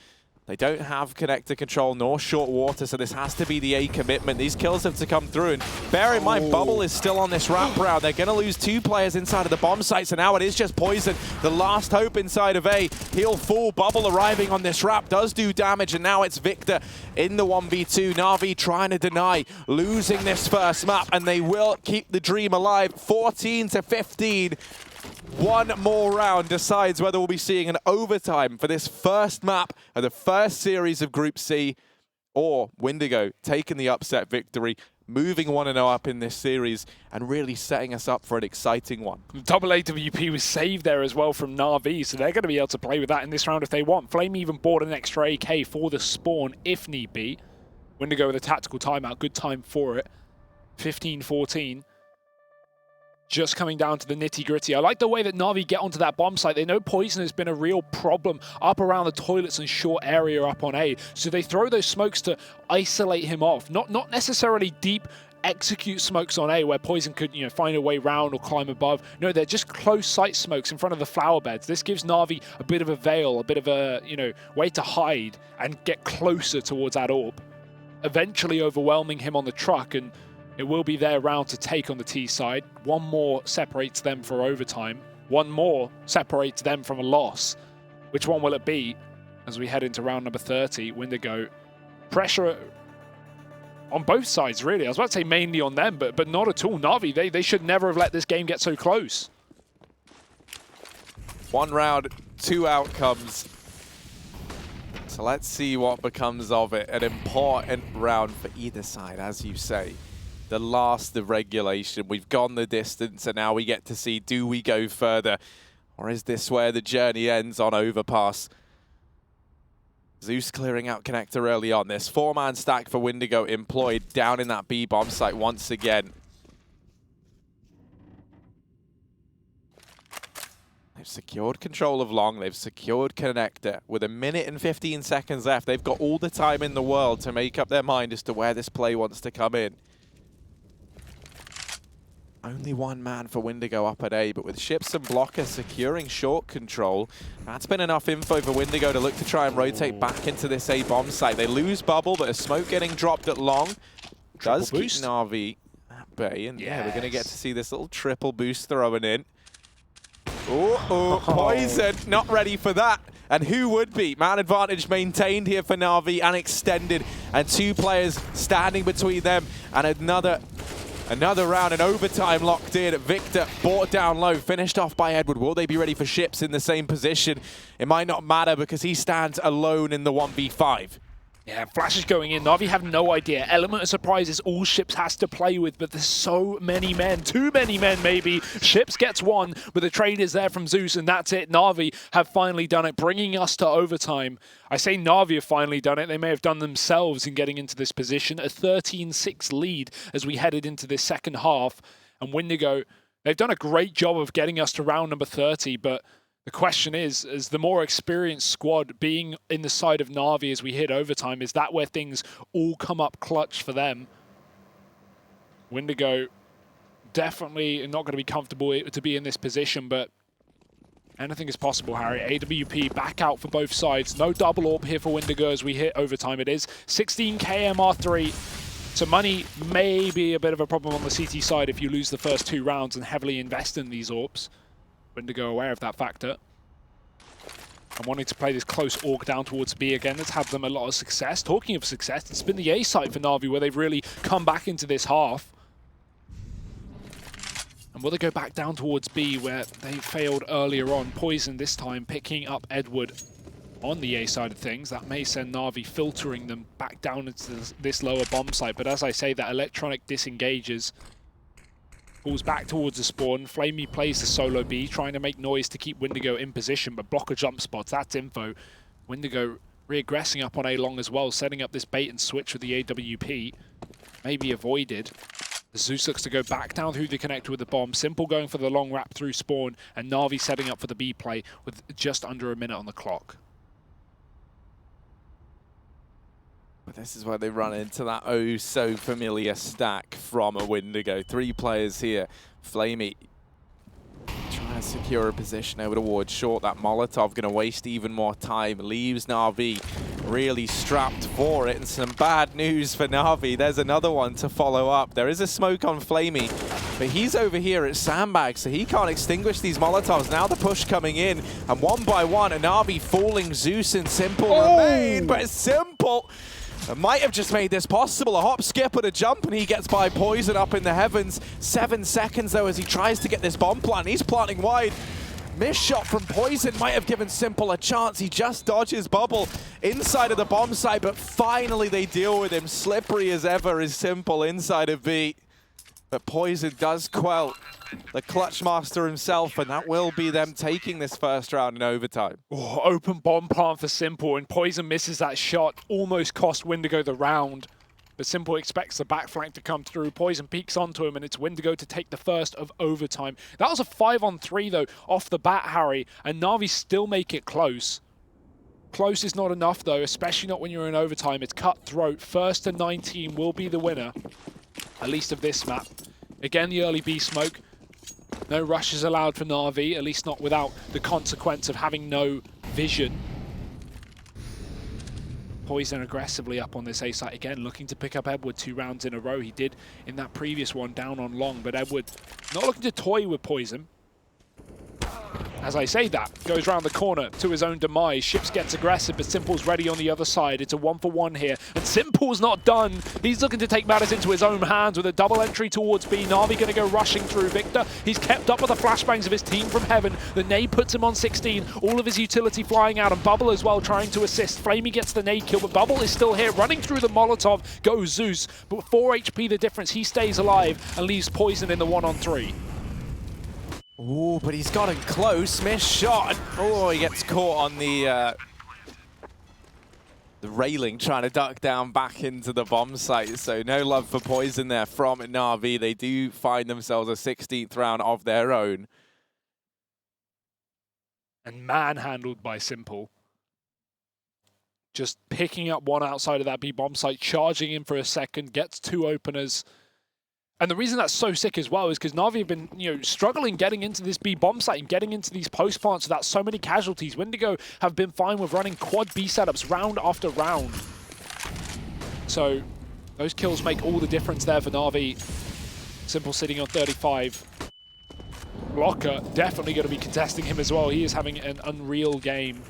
they don't have connector control nor short water, so this has to be the A commitment. These kills have to come through, and bear in mind, Bubble is still on this wraparound. They're going to lose 2 players inside of the bomb site, so now it is just Poison, the last hope inside of A. He'll fall. Bubble arriving on this wrap does do damage, and now it's Victor in the 1v2. Na'Vi trying to deny losing this first map, and they will keep the dream alive. 14-15. One more round decides whether we'll be seeing an overtime for this first map of the first series of Group C, or Windigo taking the upset victory, moving 1-0 up in this series, and really setting us up for an exciting one. Double AWP was saved there as well from Na'Vi, so they're going to be able to play with that in this round if they want. Flame even bought an extra AK for the spawn if need be. Windigo with a tactical timeout, good time for it. 15-14. Just coming down to the nitty-gritty. I like the way that Na'Vi get onto that bomb site. They know Poison has been a real problem up around the toilets and short area up on A. So they throw those smokes to isolate him off. Not necessarily deep execute smokes on A where Poison could, find a way round or climb above. No, they're just close sight smokes in front of the flower beds. This gives Na'Vi a bit of a veil, a bit of a, way to hide and get closer towards that AWP. Eventually overwhelming him on the truck, and it will be their round to take on the T side. One more separates them for overtime. One more separates them from a loss. Which one will it be as we head into round number 30? Windigo, pressure on both sides, really. I was about to say mainly on them, but not at all. Na'Vi, they should never have let this game get so close. 1 round, 2 outcomes. So let's see what becomes of it. An important round for either side, as you say. The last of regulation. We've gone the distance, and now we get to see, do we go further? Or is this where the journey ends on Overpass? Zeus clearing out connector early on. This 4-man stack for Windigo employed down in that B bomb site once again. They've secured control of long. They've secured connector. With 1 minute and 15 seconds left, they've got all the time in the world to make up their mind as to where this play wants to come in. Only 1 man for Windigo up at A, but with ships and blockers securing short control, that's been enough info for Windigo to look to try and rotate back into this A bomb site. They lose Bubble, but a smoke getting dropped at long does keep Na'Vi at bay, and yeah, we're going to get to see this little triple boost throwing in. Poison, not ready for that. And who would be? Man advantage maintained here for Na'Vi and extended, and 2 players standing between them and another round in overtime locked in. Victor brought down low, finished off by Edward. Will they be ready for ships in the same position? It might not matter because he stands alone in the 1v5. Yeah, Flash is going in. Na'Vi have no idea. Element of surprise is all Ships has to play with, but there's so many men. Too many men, maybe. Ships gets 1, but the trade is there from Zeus, and that's it. Na'Vi have finally done it, bringing us to overtime. I say Na'Vi have finally done it. They may have done themselves in getting into this position. A 13-6 lead as we headed into this second half. And Windigo, they've done a great job of getting us to round number 30, but the question is the more experienced squad being in the side of Na'Vi as we hit overtime, is that where things all come up clutch for them? Windigo definitely not going to be comfortable to be in this position, but anything is possible, Harry. AWP back out for both sides. No double AWP here for Windigo as we hit overtime. It is 16 KMR3. So money may be a bit of a problem on the CT side if you lose the first 2 rounds and heavily invest in these AWPs. Windigo aware of that factor. And wanting to play this close AWP down towards B again, that's had them a lot of success. Talking of success, it's been the A site for Na'Vi where they've really come back into this half. And will they go back down towards B where they failed earlier on? Poison this time picking up Edward on the A side of things. That may send Na'Vi filtering them back down into this lower bomb site. But as I say, that Electronic disengages. Pulls back towards the spawn. Flamey plays the solo B, trying to make noise to keep Windigo in position, but blocker jump spots, that's info. Windigo reaggressing up on A long as well, setting up this bait and switch with the AWP. maybe avoided. Zeus looks to go back down through the connector with the bomb. Simple going for the long wrap through spawn, and Na'Vi setting up for the B play with just under a minute on the clock. But this is where they run into that oh so familiar stack from a Windigo. 3 players here. Flamey trying to secure a position over towards short. That Molotov going to waste even more time. Leaves Na'Vi really strapped for it. And some bad news for Na'Vi. There's another one to follow up. There is a smoke on Flamey, but he's over here at Sandbag, so he can't extinguish these Molotovs. Now the push coming in, and one by one, Na'Vi falling. Zeus and Simple remain, but Simple might have just made this possible. A hop, skip, and a jump, and he gets by Poison up in the heavens. 7 seconds, though, as he tries to get this bomb plant. He's planting wide. Missed shot from Poison might have given Simple a chance. He just dodges Bubble inside of the bomb site, but finally they deal with him. Slippery as ever is Simple inside of B. But Poison does quell the clutch master himself, and that will be them taking this first round in overtime. Oh, open bomb plant for Simple, and Poison misses that shot. Almost cost Windigo the round. But Simple expects the back flank to come through. Poison peeks onto him, and it's Windigo to take the first of overtime. That was a 5-on-3, though, off the bat, Harry, and Na'Vi still make it close. Close is not enough, though, especially not when you're in overtime. It's cutthroat. First to 19 will be the winner, at least of this map. Again, the early B smoke. No rushes allowed for Na'Vi, at least not without the consequence of having no vision. Poison aggressively up on this A site again, looking to pick up Edward 2 rounds in a row. He did in that previous one down on long, but Edward not looking to toy with Poison. As I say that, goes round the corner to his own demise. Ships gets aggressive, but Simple's ready on the other side. It's a 1-for-1 here, and Simple's not done. He's looking to take matters into his own hands with a double entry towards B. Na'Vi going to go rushing through. Victor, he's kept up with the flashbangs of his team from heaven. The nade puts him on 16. All of his utility flying out, and Bubble as well trying to assist. Flamey gets the nade kill, but Bubble is still here. Running through the Molotov goes Zeus, but 4 HP the difference. He stays alive and leaves Poison in the 1-on-3. Oh, but he's gotten close. Missed shot. Oh, he gets caught on the railing, trying to duck down back into the bomb site. So no love for Poison there from Na'Vi. They do find themselves a 16th round of their own. And manhandled by Simple. Just picking up one outside of that B bomb site, charging in for a second, gets 2 openers. And the reason that's so sick as well is because Na'Vi have been, struggling getting into this B bomb site and getting into these post plants without so many casualties. Windigo have been fine with running quad B setups round after round. So those kills make all the difference there for Na'Vi. Simple sitting on 35. Blocker definitely going to be contesting him as well. He is having an unreal game.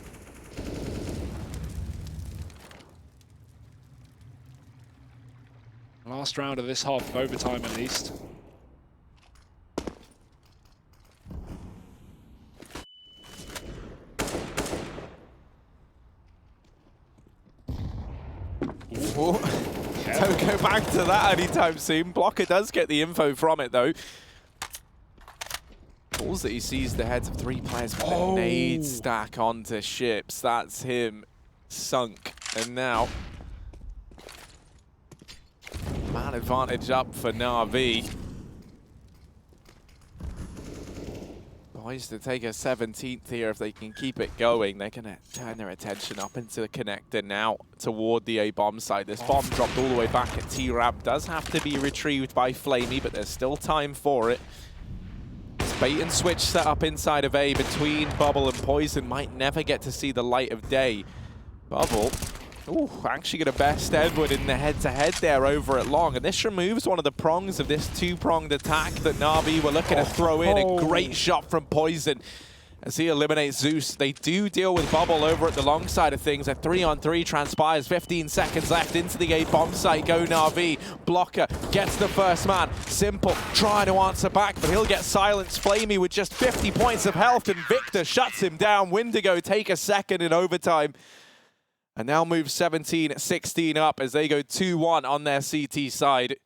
Last round of this half of overtime, at least. Don't go back to that anytime soon. Blocker does get the info from it, though. Balls that he sees the heads of 3 players with a nade stack onto ships. That's him sunk. And now man advantage up for Na'Vi. Poised to take a 17th here if they can keep it going. They're going to turn their attention up into the connector now toward the A-bomb site. This bomb dropped all the way back at T-Rab. Does have to be retrieved by Flamey, but there's still time for it. This bait and switch set up inside of A between Bubble and Poison might never get to see the light of day. Bubble, actually going to best Edward in the head-to-head there over at long. And this removes one of the prongs of this 2-pronged attack that Na'Vi were looking to throw in. A great shot from Poison as he eliminates Zeus. They do deal with Bubble over at the long side of things. A 3-on-3 transpires. 15 seconds left into the A-bomb site. Go Na'Vi. Blocker gets the first man. Simple trying to answer back, but he'll get silenced. Flamey with just 50 points of health, and Victor shuts him down. Windigo take a second in overtime. And now move 17-16 up as they go 2-1 on their CT side.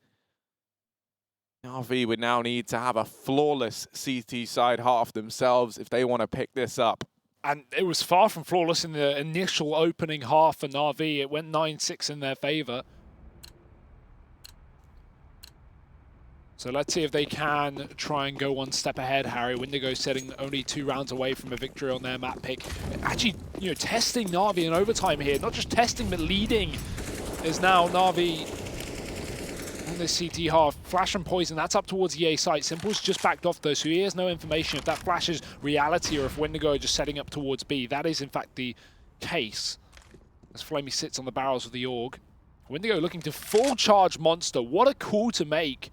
Na'Vi would now need to have a flawless CT side half themselves if they want to pick this up. And it was far from flawless in the initial opening half for Na'Vi. It went 9-6 in their favor. So let's see if they can try and go one step ahead, Harry. Windigo sitting only 2 rounds away from a victory on their map pick. Actually, you know, testing Na'Vi in overtime here. Not just testing, but leading is now Na'Vi on this CT half. Flash and Poison, that's up towards EA site. Simple's just backed off though, so he has no information if that Flash is reality or if Windigo are just setting up towards B. That is in fact the case, as Flamey sits on the barrels of the AUG. Windigo looking to full charge Monster. What a call to make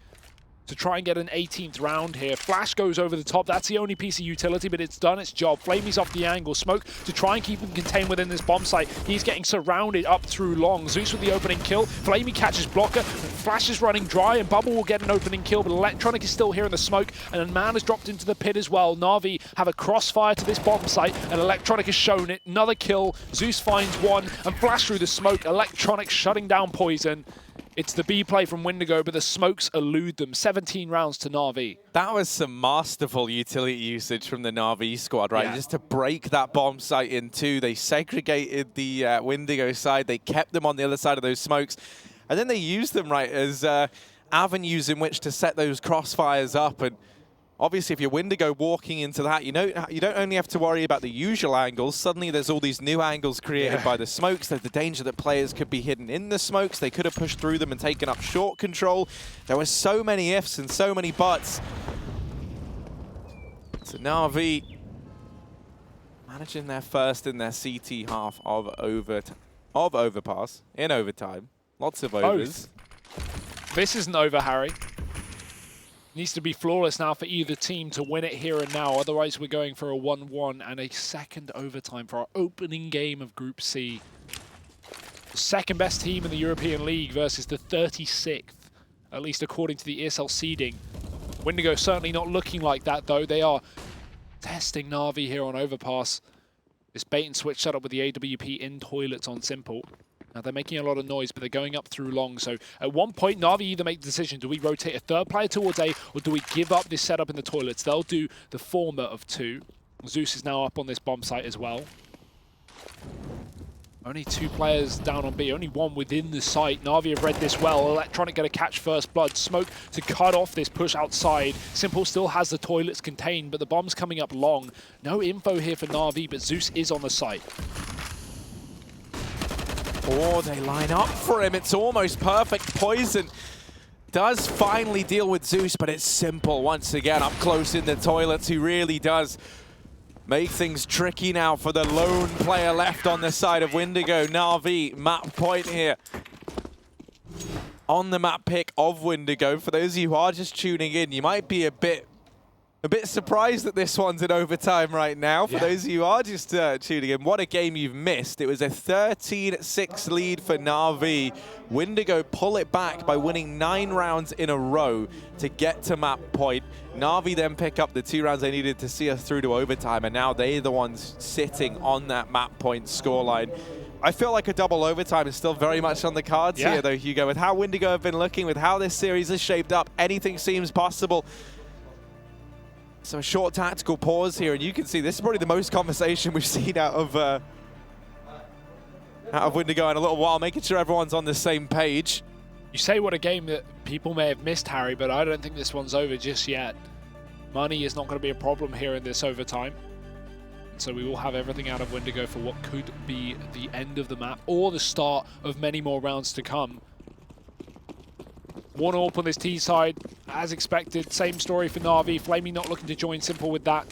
to try and get an 18th round here. Flash goes over the top. That's the only piece of utility, but it's done its job. Flamey's off the angle. Smoke to try and keep him contained within this bomb site. He's getting surrounded up through long. Zeus with the opening kill. Flamey catches Blocker. Flash is running dry, and Bubble will get an opening kill, but Electronic is still here in the smoke, and a man has dropped into the pit as well. Na'Vi have a crossfire to this bomb site, and Electronic has shown it. Another kill. Zeus finds one, and Flash through the smoke. Electronic shutting down Poison. It's the B play from Windigo, but the smokes elude them. 17 rounds to Na'Vi. That was some masterful utility usage from the Na'Vi squad, right? Yeah. Just to break that bomb site in two. They segregated the Windigo side. They kept them on the other side of those smokes. And then they used them, right, as avenues in which to set those crossfires up. And obviously, if you're Windigo walking into that, you don't only have to worry about the usual angles. Suddenly, there's all these new angles created by the smokes. There's the danger that players could be hidden in the smokes. They could have pushed through them and taken up short control. There were so many ifs and so many buts. So Na'Vi managing their first in their CT half of Overpass in overtime. Lots of overs. This isn't over, Harry. Needs to be flawless now for either team to win it here and now. Otherwise, we're going for a 1-1 and a second overtime for our opening game of Group C. The second best team in the European League versus the 36th, at least according to the ESL seeding. Windigo certainly not looking like that, though. They are testing Na'Vi here on Overpass. This bait and switch setup with the AWP in toilets on Simple. Now, they're making a lot of noise, but they're going up through long. So at one point, Na'Vi either make the decision, do we rotate a third player towards A, or do we give up this setup in the toilets? They'll do the former of two. Zeus is now up on this bomb site as well. Only 2 players down on B, only 1 within the site. Na'Vi have read this well. Electronic going to catch first blood. Smoke to cut off this push outside. Simple still has the toilets contained, but the bomb's coming up long. No info here for Na'Vi, but Zeus is on the site. Oh, they line up for him. It's almost perfect. Poison does finally deal with Zeus, but it's Simple once again up close in the toilets. He really does make things tricky now for the lone player left on the side of Windigo. Na'Vi, map point here on the map pick of Windigo. For those of you who are just tuning in, you might be a bit surprised that this one's in overtime right now. For those of you who are just tuning in, what a game you've missed. It was a 13-6 lead for Na'Vi. Windigo pull it back by winning 9 rounds in a row to get to map point. Na'Vi then pick up the 2 rounds they needed to see us through to overtime, and now they're the ones sitting on that map point scoreline. I feel like a double overtime is still very much on the cards here, though, Hugo. With how Windigo have been looking, with how this series is shaped up, anything seems possible. So a short tactical pause here, and you can see this is probably the most conversation we've seen out of Windigo in a little while, making sure everyone's on the same page. You say what a game that people may have missed, Harry, but I don't think this one's over just yet. Money is not going to be a problem here in this overtime. So we will have everything out of Windigo for what could be the end of the map or the start of many more rounds to come. 1-all up on this T side, as expected. Same story for Na'Vi. Flamey not looking to join Simple with that.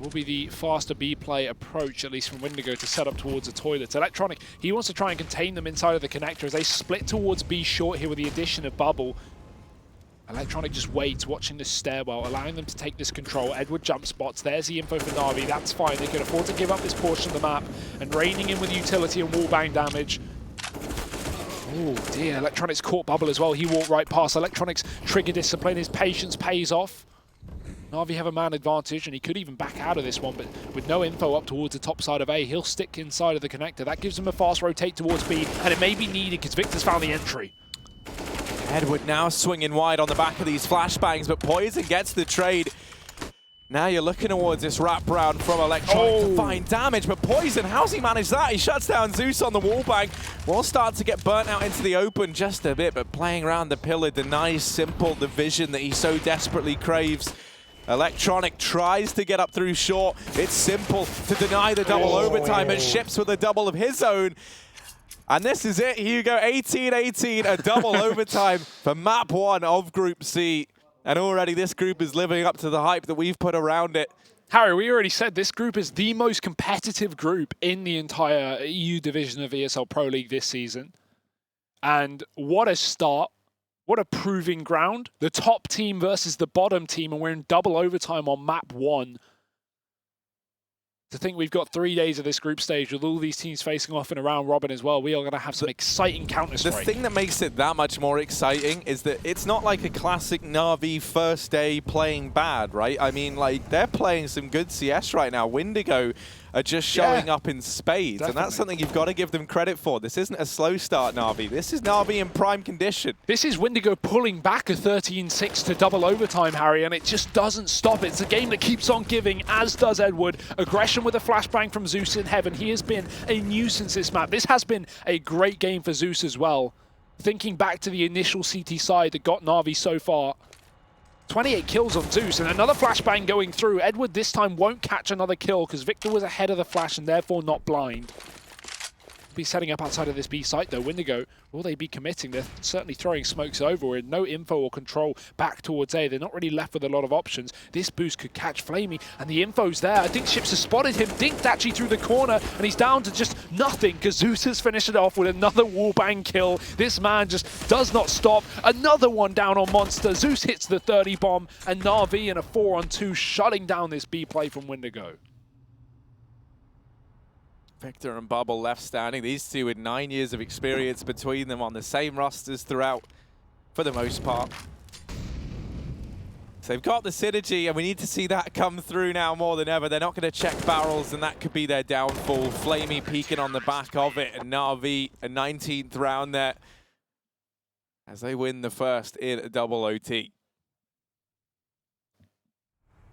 Will be the faster B play approach, at least from Windigo, to set up towards the toilets. Electronic, he wants to try and contain them inside of the connector as they split towards B short here with the addition of Bubble. Electronic just waits, watching this stairwell, allowing them to take this control. Edward jump spots. There's the info for Na'Vi. That's fine. They can afford to give up this portion of the map, and raining in with utility and wallbang damage. Oh dear, Electronic's caught Bubble as well. He walked right past. Electronic's trigger discipline, his patience pays off. Na'Vi have a man advantage, and he could even back out of this one, but with no info up towards the top side of A, he'll stick inside of the connector. That gives him a fast rotate towards B, and it may be needed because Victor's found the entry. Edward now swinging wide on the back of these flashbangs, but Poison gets the trade. Now you're looking towards this wraparound from Electronic to find damage, but Poison, how's he managed that? He shuts down Zeus on the wallbang. Will start to get burnt out into the open just a bit, but playing around the pillar denies Simple the vision that he so desperately craves. Electronic tries to get up through short. It's Simple to deny the double overtime, but Ships with a double of his own. And this is it, Hugo, 18-18, a double overtime for map 1 of Group C. And already this group is living up to the hype that we've put around it. Harry, we already said this group is the most competitive group in the entire EU division of ESL Pro League this season. And what a start. What a proving ground. The top team versus the bottom team, and we're in double overtime on map 1. To think we've got 3 days of this group stage with all these teams facing off in a round robin as well, we are going to have some exciting Counter-Strike. The thing that makes it that much more exciting is that it's not like a classic Na'Vi first day playing bad, right? I mean, like, they're playing some good CS right now. Windigo are just showing up in spades, definitely. and that's something you've got to give them credit for. This isn't a slow start Na'Vi. This is Na'Vi in prime condition. This is Windigo pulling back a 13-6 to double overtime, Harry, and it just doesn't stop. It's a game that keeps on giving, as does Edward. Aggression with a flashbang from Zeus in heaven. He has been a nuisance this map. This has been a great game for Zeus as well. Thinking back to the initial CT side that got Na'Vi so far, 28 kills on Zeus, and another flashbang going through. Edward this time won't catch another kill because Victor was ahead of the flash and therefore not blind. Be setting up outside of this B site though. Windigo, will they be committing? They're certainly throwing smokes over with no info or control back towards A. They're not really left with a lot of options. This boost could catch Flamey, and the info's there. I think Ships has spotted him, dinked actually through the corner, and he's down to just nothing because Zeus has finished it off with another wallbang kill. This man just does not stop. Another one down on Monster. Zeus hits the 30 bomb, and Na'Vi in a 4-on-2 shutting down this B play from Windigo. Victor and Bubble left standing. These two with 9 years of experience between them on the same rosters throughout, for the most part. So they've got the synergy, and we need to see that come through now more than ever. They're not going to check barrels, and that could be their downfall. Flamey peeking on the back of it, and Na'Vi a 19th round there as they win the first in a double OT.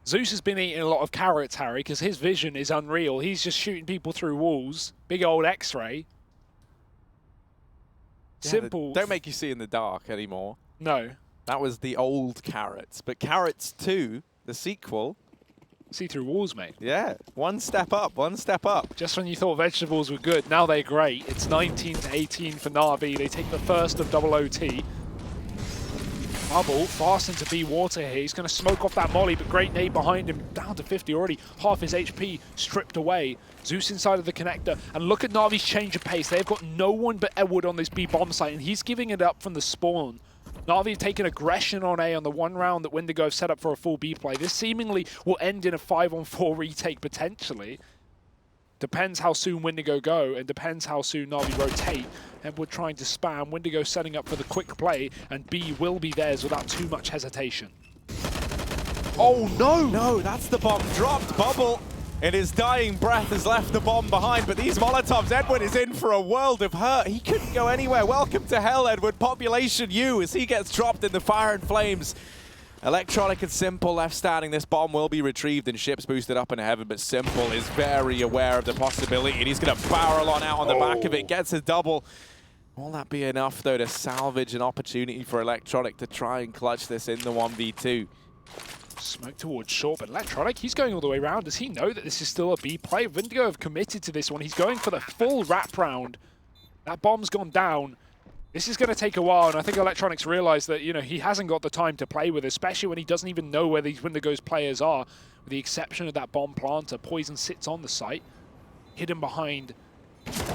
Zeus has been eating a lot of carrots, Harry, because his vision is unreal. He's just shooting people through walls. Big old X-ray. Yeah, Simple. Don't make you see in the dark anymore. No. That was the old Carrots. But Carrots 2, the sequel. See through walls, mate. Yeah, one step up, one step up. Just when you thought vegetables were good, now they're great. It's 19-18 for Na'Vi. They take the first of double OT. Bubble fast into B water here. He's going to smoke off that molly, but great nade behind him. Down to 50 already. Half his HP stripped away. Zeus inside of the connector. And look at Na'Vi's change of pace. They've got no one but Edward on this B bomb site, and he's giving it up from the spawn. Na'Vi have taken aggression on A on the one round that Windigo have set up for a full B play. This seemingly will end in a 5-on-4 retake potentially. Depends how soon Windigo go, and depends how soon Na'Vi rotate. Edward trying to spam, Windigo setting up for the quick play, and B will be theirs without too much hesitation. Oh no! No, that's the bomb dropped. Bubble in his dying breath has left the bomb behind, but these Molotovs, Edward is in for a world of hurt. He couldn't go anywhere. Welcome to hell, Edward. Population U as he gets dropped in the fire and flames. Electronic and Simple left standing. This bomb will be retrieved and Ships boosted up into heaven, but Simple is very aware of the possibility, and he's going to barrel on out on the back of it. Gets a double. Will that be enough, though, to salvage an opportunity for Electronic to try and clutch this in the 1v2? Smoke towards short, but Electronic, he's going all the way around. Does he know that this is still a B play? Windigo have committed to this one. He's going for the full wrap round. That bomb's gone down. This is going to take a while, and I think Electronics realize that, you know, he hasn't got the time to play with, especially when he doesn't even know where these Windigo's players are, with the exception of that bomb planter. Poison sits on the site, hidden behind.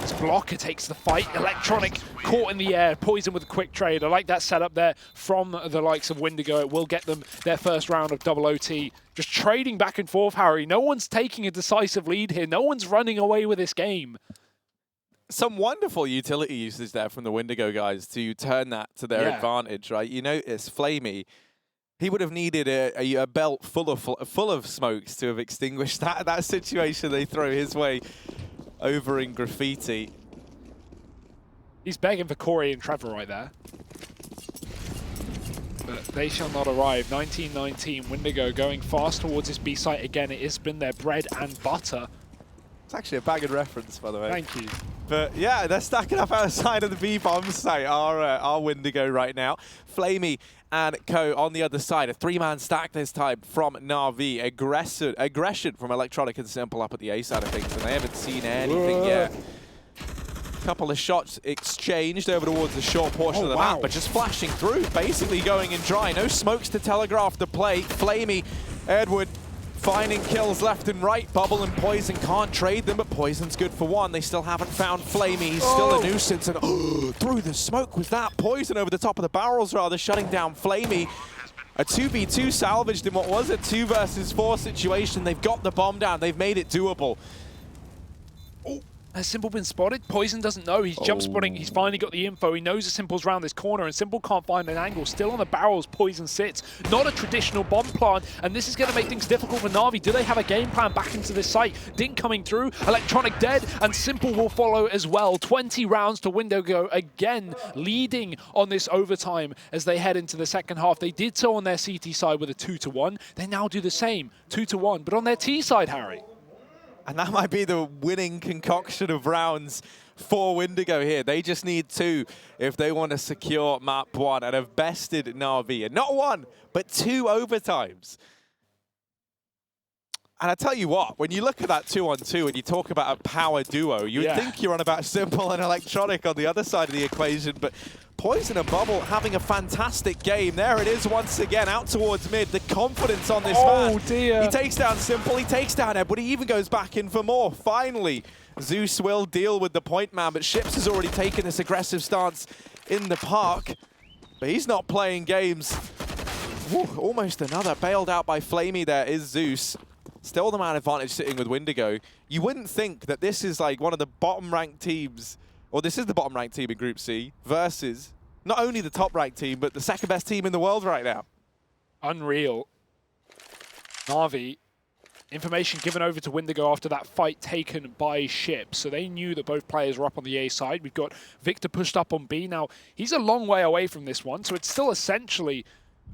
His blocker takes the fight. Electronic caught in the air. Poison with a quick trade. I like that setup there from the likes of Windigo. It will get them their first round of double OT. Just trading back and forth, Harry. No one's taking a decisive lead here. No one's running away with this game. Some wonderful utility usage there from the Windigo guys to turn that to their advantage, right? You notice Flamey, he would have needed a belt full of smokes to have extinguished that situation they throw his way over in Graffiti. He's begging for Corey and Trevor right there. but they shall not arrive. 19-19, Windigo going fast towards this B site again. It has been their bread and butter. It's actually a banging reference, by the way. Thank you. But yeah, they're stacking up outside of the B-bomb site, our Windigo right now. Flamey and Co on the other side. A three-man stack this time from Na'Vi. Aggression from Electronic and Simple up at the A side of things, and they haven't seen anything yet. Couple of shots exchanged over towards the short portion of the map, but just flashing through, basically going in dry. No smokes to telegraph the play. Flamey, Edward finding kills left and right. Bubble and Poison can't trade them, but Poison's good for one. They still haven't found Flamey. He's still a nuisance, and through the smoke was that. Poison over the top of the barrels, rather, shutting down Flamey. A 2v2 salvaged in what was a 2 versus 4 situation. They've got the bomb down. They've made it doable. Has Simple been spotted? Poison doesn't know. He's jump spotting. He's finally got the info. He knows that Simple's round this corner, and Simple can't find an angle. Still on the barrels, Poison sits. Not a traditional bomb plant, and this is going to make things difficult for Na'Vi. Do they have a game plan back into this site? Dink coming through, Electronic dead, and Simple will follow as well. 20 rounds to Windigo again, leading on this overtime as they head into the second half. They did so on their CT side with a 2-1. They now do the same, 2-1, but on their T side, Harry. And that might be the winning concoction of rounds for Windigo here. They just need 2 if they want to secure map 1 and have bested Na'Vi. And not 1, but 2 overtimes. And I tell you what, when you look at that 2-on-2 and you talk about a power duo, you would think you're on about Simple and Electronic on the other side of the equation, but Poison and Bubble having a fantastic game. There it is once again, out towards mid. The confidence on this man. Oh dear. He takes down Simple, he takes down Ed, but he even goes back in for more. Finally, Zeus will deal with the point man, but Ships has already taken this aggressive stance in the park. But he's not playing games. Woo, almost another. Bailed out by Flamey there is Zeus. Still the man advantage sitting with Windigo. You wouldn't think that this is like one of the bottom-ranked teams, or this is the bottom-ranked team in Group C, versus not only the top-ranked team, but the second-best team in the world right now. Unreal. Na'Vi, information given over to Windigo after that fight taken by Ship. So they knew that both players were up on the A side. We've got Victor pushed up on B. Now, he's a long way away from this one, so it's still essentially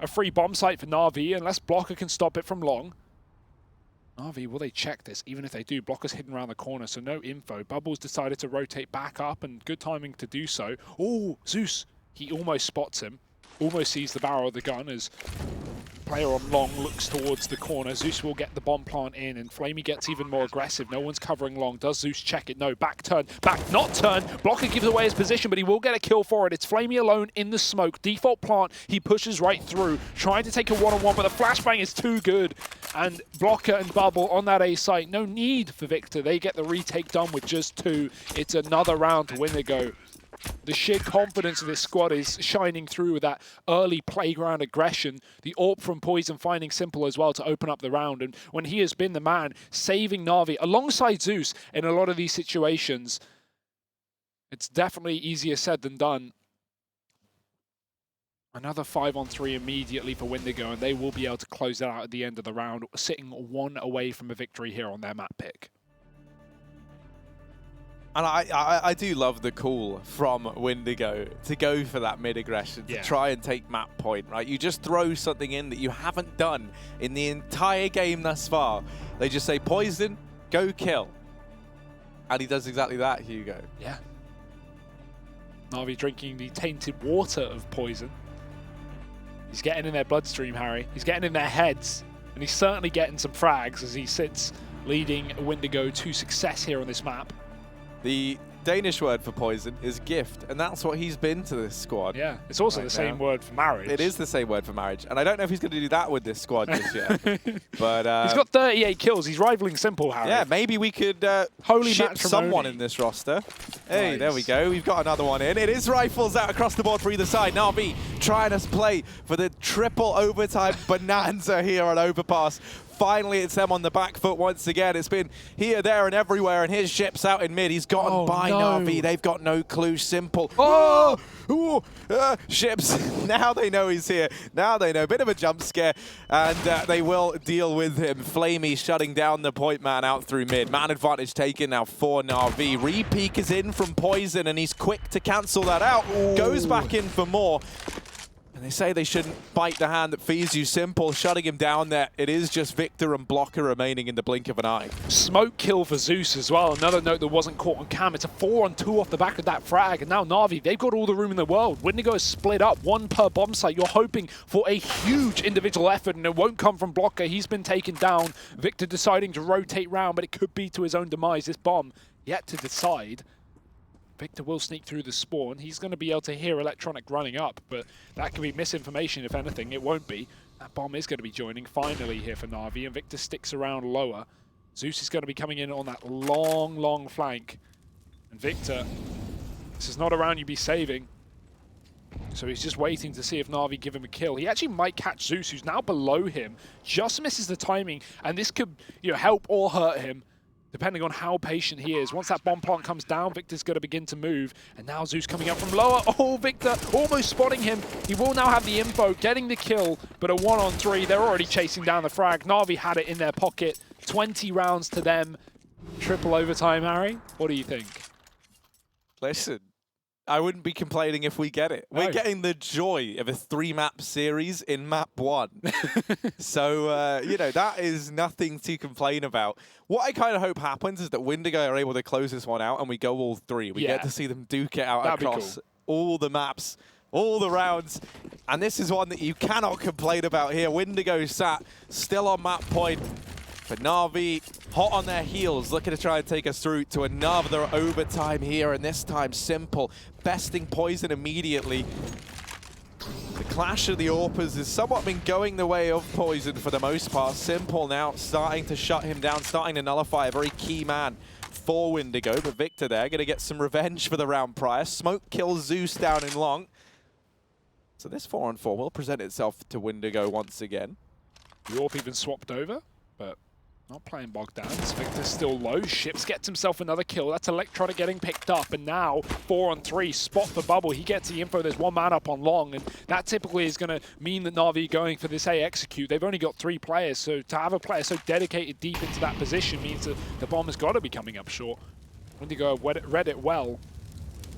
a free bomb site for Na'Vi, unless Blocker can stop it from long. Na'Vi, will they check this? Even if they do, Blocker's hidden around the corner, so no info. Bubbles decided to rotate back up, and good timing to do so. Oh, Zeus! He almost spots him. Almost sees the barrel of the gun as player on long looks towards the corner. Zeus will get the bomb plant in, and Flamey gets even more aggressive. No one's covering long. Does Zeus check it? No. Back turn. Back not turn. Blocker gives away his position, but he will get a kill for it. It's Flamey alone in the smoke. Default plant. He pushes right through, trying to take a one-on-one, but the flashbang is too good. And Blocker and Bubble on that A site. No need for Victor. They get the retake done with just 2. It's another round to Windigo. The sheer confidence of this squad is shining through with that early playground aggression. The AWP from Poison finding Simple as well to open up the round. And when he has been the man saving Na'Vi alongside Zeus in a lot of these situations, it's definitely easier said than done. Another 5-on-3 immediately for Windigo, and they will be able to close that out at the end of the round, sitting 1 away from a victory here on their map pick. And I do love the call from Windigo to go for that mid-aggression, to try and take map point, right? You just throw something in that you haven't done in the entire game thus far. They just say, Poison, go kill. And he does exactly that, Hugo. Yeah. Na'Vi drinking the tainted water of Poison. He's getting in their bloodstream, Harry. He's getting in their heads. And he's certainly getting some frags as he sits leading Windigo to success here on this map. The Danish word for poison is gift, and that's what he's been to this squad. Yeah, it's also the same word for marriage. It is the same word for marriage, and I don't know if he's going to do that with this squad just yet. But he's got 38 kills. He's rivaling Simple, Harry. Yeah, maybe we could ship someone in this roster. Hey, there we go. We've got another one in. It is rifles out across the board for either side. Na'Vi trying to play for the triple overtime bonanza here on Overpass. Finally, it's them on the back foot once again. It's been here, there, and everywhere, and his Ship's out in mid. He's gotten by Na'Vi. They've got no clue. Simple. Ships. Now they know he's here. Now they know. Bit of a jump scare, and they will deal with him. Flamey shutting down the point man out through mid. Man advantage taken now for Na'Vi. Repeak is in from Poison, and he's quick to cancel that out. Goes back in for more. And they say they shouldn't bite the hand that feeds you. Simple shutting him down there. It is just Victor and Blocker remaining in the blink of an eye. Smoke kill for Zeus as well. Another note that wasn't caught on cam. It's a 4-on-2 off the back of that frag. And now Na'Vi, they've got all the room in the world. Windigo is split up, one per bomb site. You're hoping for a huge individual effort, and it won't come from Blocker. He's been taken down. Victor deciding to rotate round, but it could be to his own demise. This bomb yet to decide. Victor will sneak through the spawn. He's going to be able to hear Electronic running up, but that could be misinformation if anything. It won't be. That bomb is going to be joining finally here for Na'Vi, and Victor sticks around lower. Zeus is going to be coming in on that long flank. And Victor, this is not a round you'd be saving. So he's just waiting to see if Na'Vi give him a kill. He actually might catch Zeus, who's now below him. Just misses the timing, and this could, help or hurt him, depending on how patient he is. Once that bomb plant comes down, Victor's going to begin to move. And now Zeus coming up from lower. Oh, Victor almost spotting him. He will now have the info, getting the kill. But a 1-on-3, they're already chasing down the frag. Na'Vi had it in their pocket. 20 rounds to them. Triple overtime, Harry. What do you think? Listen, I wouldn't be complaining if we get it. No. We're getting the joy of a 3-map series in map 1. So, that is nothing to complain about. What I kind of hope happens is that Windigo are able to close this one out and we go all 3. We get to see them duke it out That'd across all the maps, all the rounds. And this is one that you cannot complain about here. Windigo sat still on map point. But Na'Vi, hot on their heels, looking to try and take us through to another overtime here, and this time Simple, besting Poison immediately. The clash of the AWPers has somewhat been going the way of Poison for the most part. Simple now starting to shut him down, starting to nullify a very key man for Windigo. But Victor there, going to get some revenge for the round prior. Smoke kills Zeus down in long. So this 4-on-4 will present itself to Windigo once again. The AWP even swapped over, but not playing bogged down. Victor's still low. Ships gets himself another kill. That's Electronic getting picked up. And now 4-on-3, spot the bubble. He gets the info. There's one man up on long. And that typically is going to mean that Na'Vi going for this A execute. They've only got 3 players. So to have a player so dedicated deep into that position means that the bomb has got to be coming up short. Windigo read it well.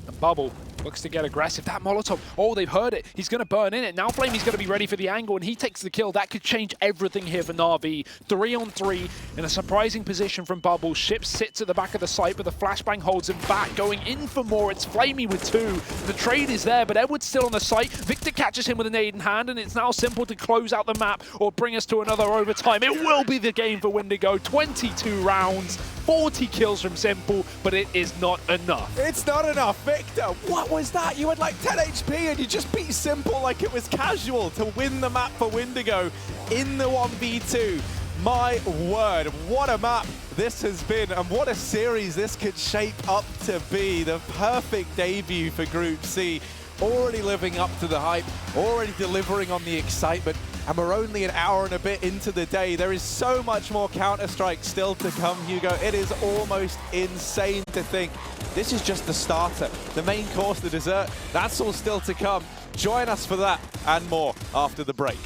And Bubble looks to get aggressive. That Molotov, oh, they've heard it. He's going to burn in it. Now Flamey's going to be ready for the angle, and he takes the kill. That could change everything here for Na'Vi. 3-on-3 in a surprising position from Bubble. Ship sits at the back of the site, but the flashbang holds him back. Going in for more. It's Flamey with 2. The trade is there, but Edward's still on the site. Victor catches him with an aid in hand, and it's now Simple to close out the map or bring us to another overtime. It will be the game for Windigo. 22 rounds, 40 kills from Simple, but it is not enough. It's not enough, Victor. What was that? You had like 10 HP and you just beat Simple like it was casual to win the map for Windigo in the 1v2. My word, what a map this has been, and what a series this could shape up to be. The perfect debut for Group C. Already living up to the hype, already delivering on the excitement, and we're only an hour and a bit into the day. There is so much more Counter-Strike still to come, Hugo. It is almost insane to think this is just the starter. The main course, the dessert, that's all still to come. Join us for that and more after the break.